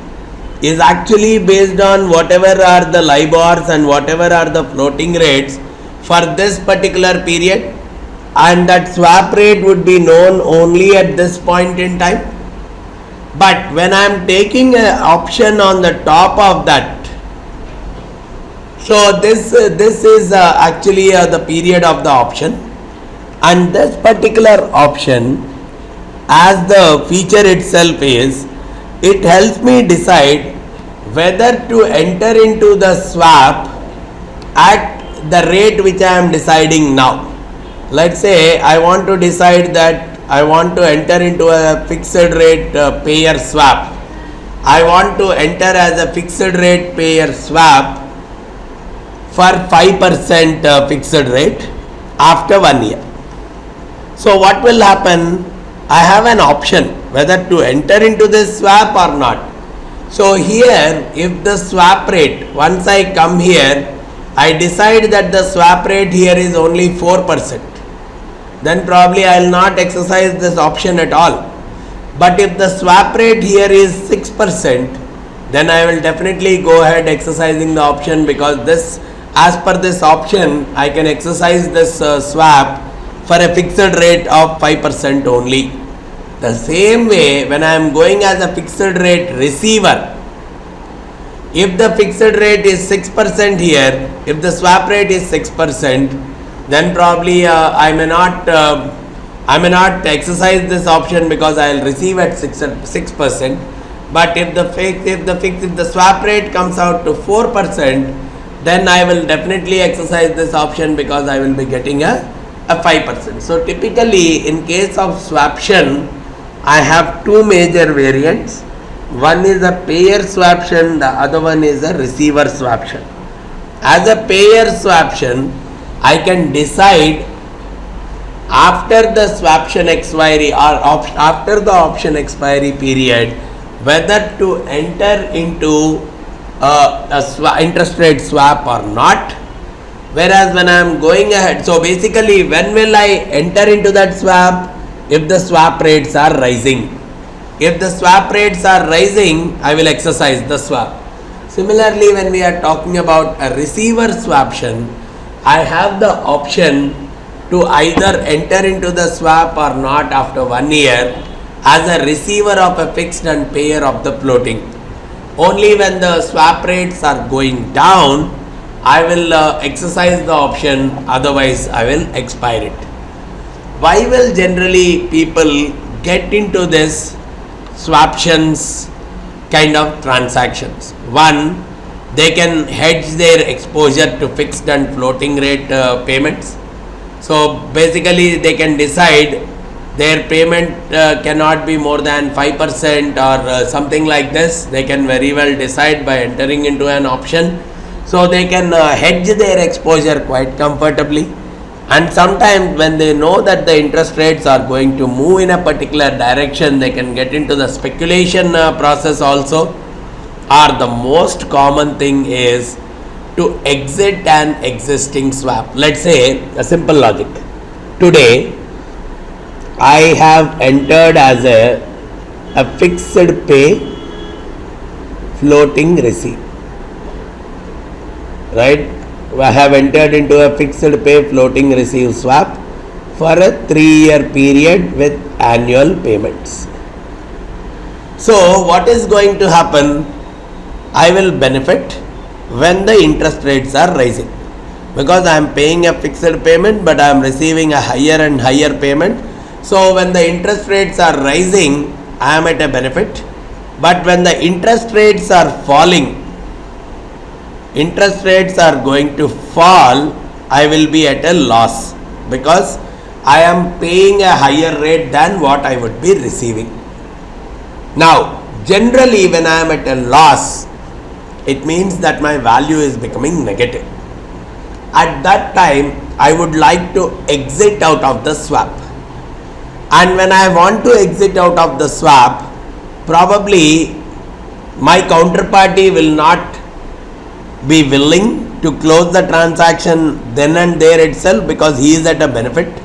is actually based on whatever are the LIBORs and whatever are the floating rates for this particular period, and that swap rate would be known only at this point in time. But when I am taking an option on the top of that, so this is actually the period of the option, and this particular option, as the feature itself is, it helps me decide whether to enter into the swap at the rate which I am deciding now. Let's say I want to decide that I want to enter into a fixed rate payer swap. I want to enter as a fixed rate payer swap for 5% fixed rate after 1 year. So what will happen? I have an option whether to enter into this swap or not. So here, if the swap rate, once I come here, I decide that the swap rate here is only 4%, then probably I will not exercise this option at all. But if the swap rate here is 6%, then I will definitely go ahead exercising the option, because this, as per this option, I can exercise this swap for a fixed rate of 5% only. The same way, when I am going as a fixed rate receiver, if the fixed rate is 6% here, if the swap rate is 6%, then probably I may not exercise this option, because I will receive at 6%. But if the swap rate comes out to 4%, then I will definitely exercise this option, because I will be getting a 5%. So typically, in case of swaption, I have two major variants. One is a payer swaption, the other one is a receiver swaption. As a payer swaption, I can decide after the swaption expiry or after the option expiry period whether to enter into interest rate swap or not. Whereas when I am going ahead, so basically when will I enter into that swap? If the swap rates are rising. If the swap rates are rising, I will exercise the swap. Similarly, when we are talking about a receiver swaption, I have the option to either enter into the swap or not after 1 year as a receiver of a fixed and payer of the floating. Only when the swap rates are going down, I will exercise the option, otherwise I will expire it. Why will generally people get into this swaptions kind of transactions? One, they can hedge their exposure to fixed and floating rate payments. So basically they can decide their payment cannot be more than 5% or something like this. They can very well decide by entering into an option. So they can hedge their exposure quite comfortably. And sometimes when they know that the interest rates are going to move in a particular direction, they can get into the speculation process also. Or the most common thing is to exit an existing swap. Let's say a simple logic. Today, I have entered as a fixed pay floating receipt. Right? I have entered into a fixed pay floating receive swap for a 3-year period with annual payments. So what is going to happen? I will benefit when the interest rates are rising, because I am paying a fixed payment but I am receiving a higher and higher payment. So when the interest rates are rising, I am at a benefit. But when the interest rates are falling, interest rates are going to fall, I will be at a loss, because I am paying a higher rate than what I would be receiving. Now, generally when I am at a loss, it means that my value is becoming negative. At that time, I would like to exit out of the swap. And when I want to exit out of the swap, probably my counterparty will not be willing to close the transaction then and there itself, because he is at a benefit.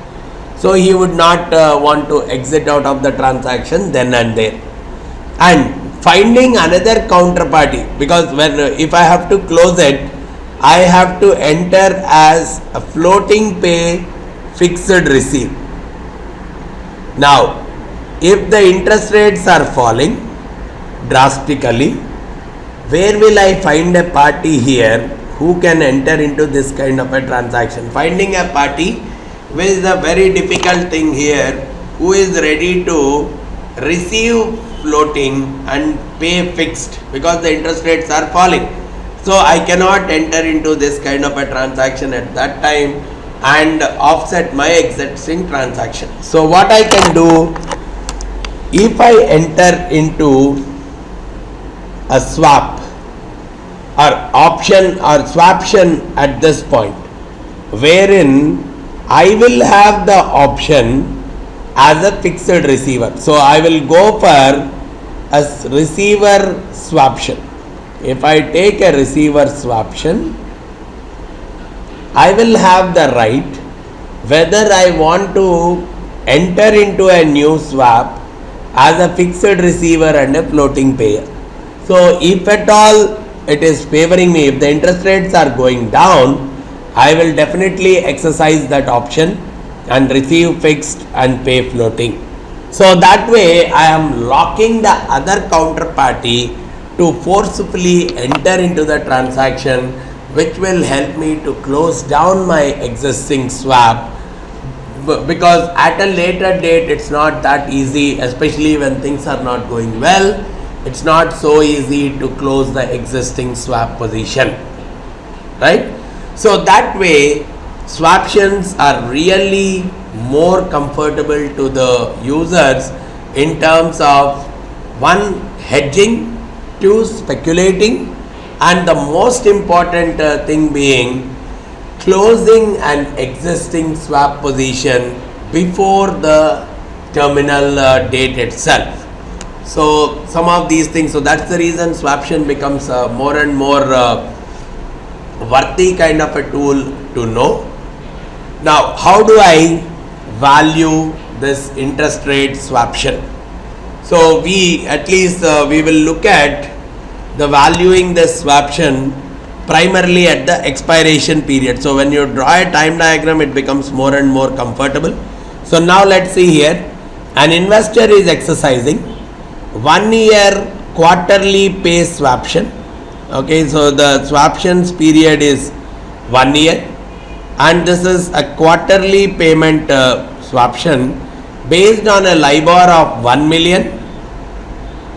So he would not want to exit out of the transaction then and there. And finding another counterparty, because if I have to close it, I have to enter as a floating pay fixed receive. Now, if the interest rates are falling drastically, where will I find a party here who can enter into this kind of a transaction? Finding a party is a very difficult thing here, who is ready to receive floating and pay fixed, because the interest rates are falling. So I cannot enter into this kind of a transaction at that time and offset my existing transaction. So what I can do, if I enter into a swap or option or swaption at this point, wherein I will have the option as a fixed receiver. So I will go for a receiver swaption. If I take a receiver swaption, I will have the right whether I want to enter into a new swap as a fixed receiver and a floating payer. So if at all it is favoring me, if the interest rates are going down, I will definitely exercise that option and receive fixed and pay floating. So that way I am locking the other counterparty to forcefully enter into the transaction, which will help me to close down my existing swap, because at a later date it's not that easy, especially when things are not going well. It's not so easy to close the existing swap position, right? So that way swaptions are really more comfortable to the users in terms of one, hedging, two, speculating, and the most important thing being closing an existing swap position before the terminal date itself. So some of these things, so that's the reason swaption becomes more and more worthy kind of a tool to know. Now, how do I value this interest rate swaption? So we at least we will look at the valuing this swaption primarily at the expiration period. So when you draw a time diagram, it becomes more and more comfortable. So now let's see here, an investor is exercising 1 year quarterly pay swaption. Okay, so the swaptions period is 1 year, and this is a quarterly payment swaption based on a LIBOR of 1 million.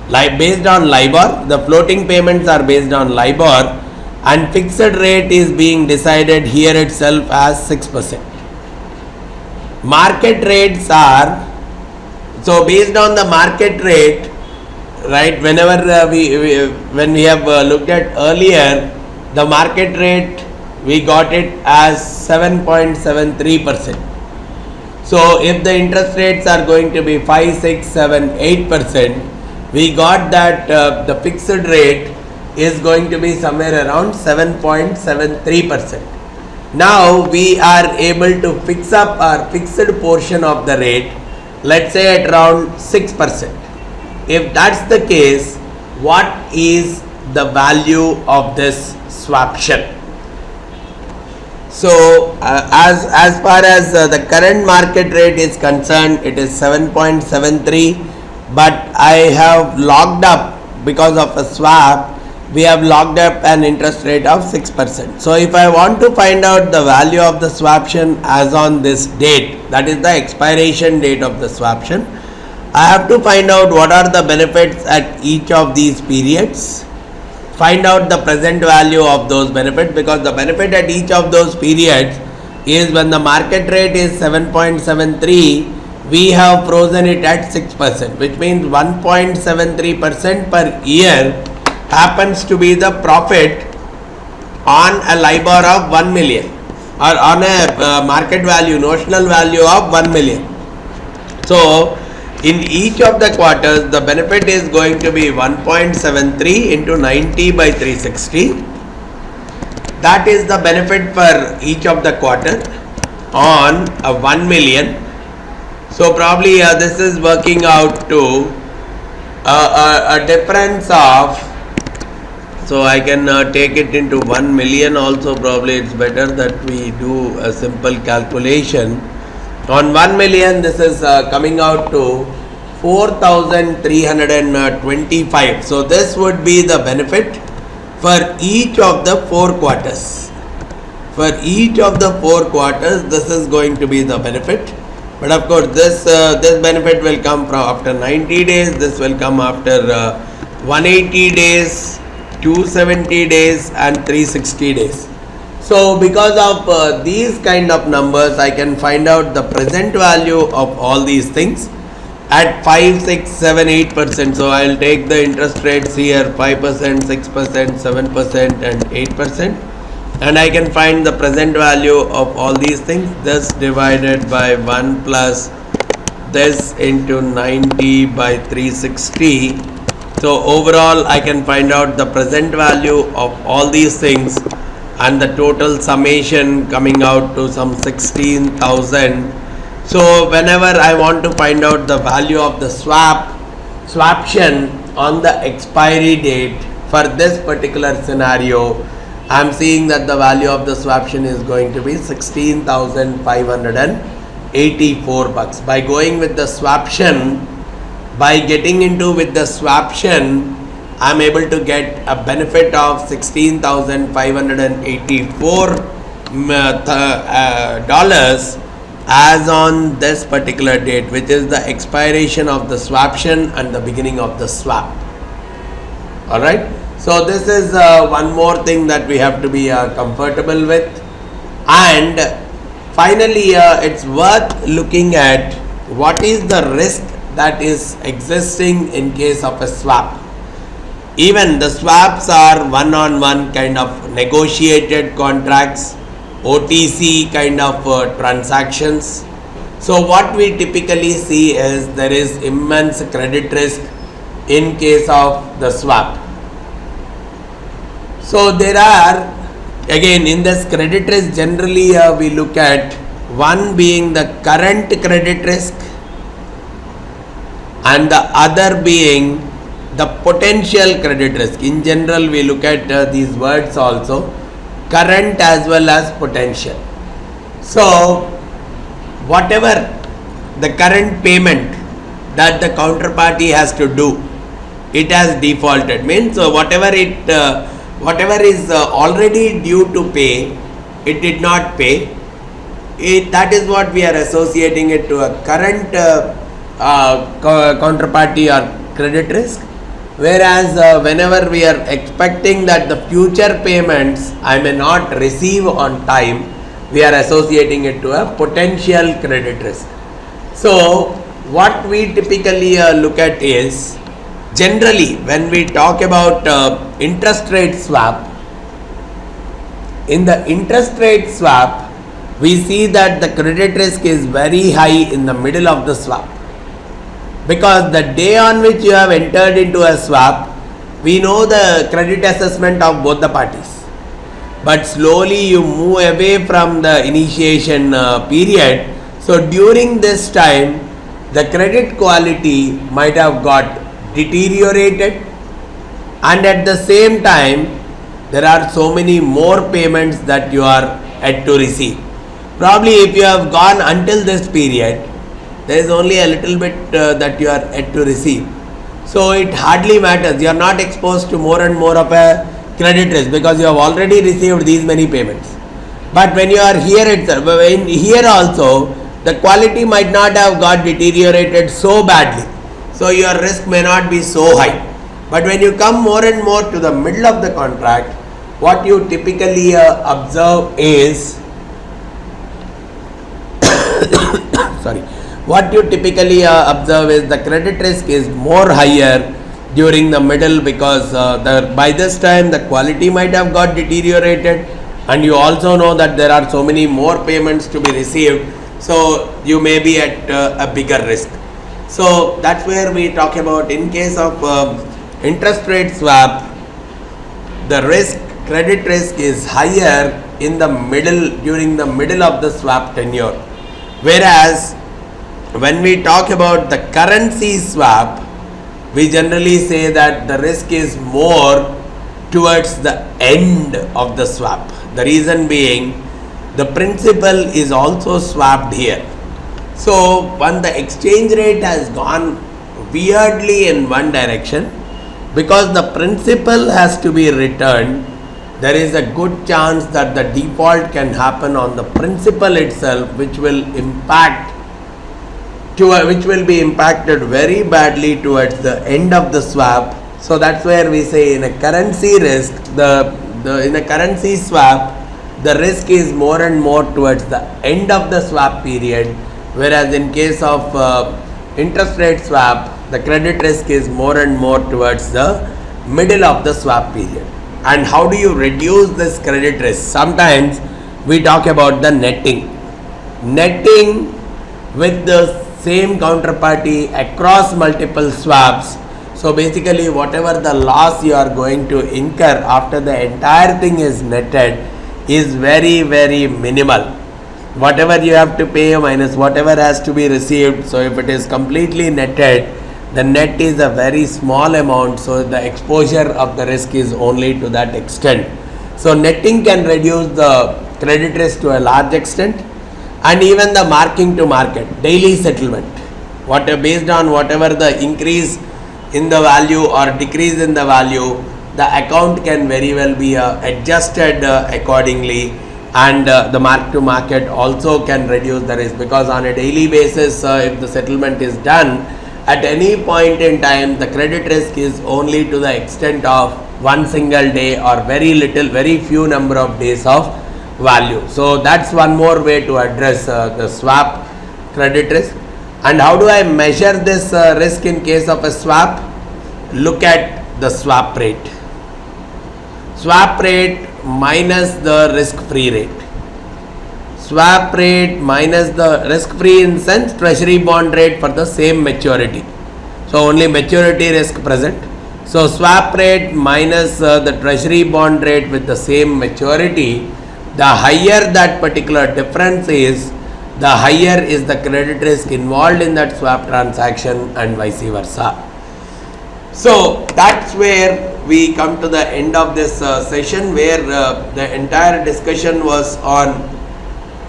Based on LIBOR, the floating payments are based on LIBOR, and fixed rate is being decided here itself as 6%. Market rates are, so based on the market rate, right, whenever when we have looked at earlier, the market rate we got it as 7.73%. So if the interest rates are going to be 5, 6, 7, 8%, we got that the fixed rate is going to be somewhere around 7.73%. Now we are able to fix up our fixed portion of the rate, let's say at around 6%. If that's the case, what is the value of this swaption? So as far as the current market rate is concerned, it is 7.73, but I have locked up, because of a swap, we have locked up an interest rate of 6%. So if I want to find out the value of the swaption as on this date, that is the expiration date of the swaption, I have to find out what are the benefits at each of these periods, find out the present value of those benefits, because the benefit at each of those periods is when the market rate is 7.73, we have frozen it at 6%, which means 1.73% per year happens to be the profit on a LIBOR of 1 million, or on a market value, notional value of 1 million. So in each of the quarters, the benefit is going to be 1.73 into 90 by 360. That is the benefit for each of the quarter on a 1 million. So probably this is working out to a difference of, so I can take it into 1 million also. Probably it's better that we do a simple calculation. On 1 million, this is coming out to 4,325. So this would be the benefit for each of the 4 quarters. For each of the 4 quarters, this is going to be the benefit. But of course, this benefit will come from after 90 days. This will come after 180 days, 270 days and 360 days. So because of these kind of numbers, I can find out the present value of all these things at 5, 6, 7, 8%. So I'll take the interest rates here 5%, 6%, 7% and 8%, and I can find the present value of all these things. This divided by 1 plus this into 90 by 360. So overall I can find out the present value of all these things, and the total summation coming out to some 16,000. So whenever I want to find out the value of the swaption on the expiry date for this particular scenario, I am seeing that the value of the swaption is going to be 16,584 bucks. By going with the swaption, by getting into with the swaption, I am able to get a benefit of $16,584 dollars as on this particular date, which is the expiration of the swaption and the beginning of the swap. Alright, so this is one more thing that we have to be comfortable with. And finally, it's worth looking at what is the risk that is existing in case of a swap. Even the swaps are one-on-one kind of negotiated contracts, OTC kind of transactions. So what we typically see is there is immense credit risk in case of the swap. So there are, again, in this credit risk, generally we look at one being the current credit risk and the other being the potential credit risk. In general, we look at these words also, current as well as potential. So whatever the current payment that the counterparty has to do, it has defaulted. Means whatever is already due to pay, it did not pay. That is what we are associating it to a current counterparty or credit risk. Whereas whenever we are expecting that the future payments I may not receive on time, we are associating it to a potential credit risk. So what we typically look at is, generally when we talk about interest rate swap, in the interest rate swap we see that the credit risk is very high in the middle of the swap. Because the day on which you have entered into a swap, we know the credit assessment of both the parties. But slowly you move away from the initiation period. So during this time, the credit quality might have got deteriorated, and at the same time, there are so many more payments that you are yet to receive. Probably if you have gone until this period, there is only a little bit that you are yet to receive. So it hardly matters. You are not exposed to more and more of a credit risk because you have already received these many payments. But when you are here itself, here also, the quality might not have got deteriorated so badly. So your risk may not be so high. But when you come more and more to the middle of the contract, what you typically observe is what you typically observe is the credit risk is more higher during the middle, because by this time the quality might have got deteriorated, and you also know that there are so many more payments to be received, so you may be at a bigger risk. So that's where we talk about, in case of interest rate swap, the credit risk is higher in the middle, during the middle of the swap tenure. Whereas when we talk about the currency swap, we generally say that the risk is more towards the end of the swap. The reason being, the principal is also swapped here. So when the exchange rate has gone weirdly in one direction, because the principal has to be returned, there is a good chance that the default can happen on the principal itself, which will be impacted very badly towards the end of the swap. So that's where we say in a currency risk, in a currency swap, the risk is more and more towards the end of the swap period, whereas in case of interest rate swap, the credit risk is more and more towards the middle of the swap period. And how do you reduce this credit risk? Sometimes we talk about the netting with the same counterparty across multiple swaps. So basically whatever the loss you are going to incur after the entire thing is netted is very, very minimal. Whatever you have to pay minus whatever has to be received, so if it is completely netted, the net is a very small amount, so the exposure of the risk is only to that extent. So netting can reduce the credit risk to a large extent. And even the marking to market, daily settlement, based on whatever the increase in the value or decrease in the value, the account can very well be adjusted accordingly, and the mark to market also can reduce the risk, because on a daily basis if the settlement is done at any point in time, the credit risk is only to the extent of one single day or very few number of days of value. So that's one more way to address the swap credit risk. And how do I measure this risk in case of a swap? Look at the swap rate. Swap rate minus the risk-free rate. Swap rate minus the risk-free in sense treasury bond rate for the same maturity. So only maturity risk present. So swap rate minus the treasury bond rate with the same maturity, the higher that particular difference is, the higher is the credit risk involved in that swap transaction, and vice versa. So that's where we come to the end of this session, where the entire discussion was on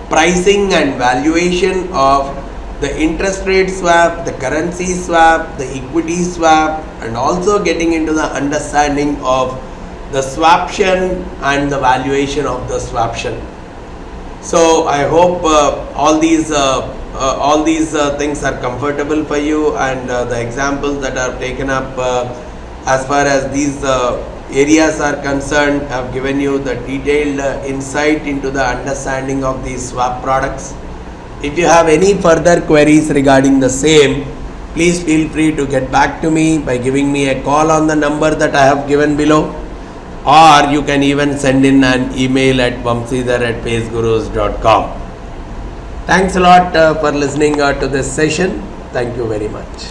pricing and valuation of the interest rate swap, the currency swap, the equity swap, and also getting into the understanding of the swaption and the valuation of the swaption. So I hope all these things are comfortable for you, and the examples that are taken up as far as these areas are concerned have given you the detailed insight into the understanding of these swap products. If you have any further queries regarding the same, please feel free to get back to me by giving me a call on the number that I have given below, or you can even send in an email at vamsidhar@pacegurus.com. Thanks a lot for listening to this session. Thank you very much.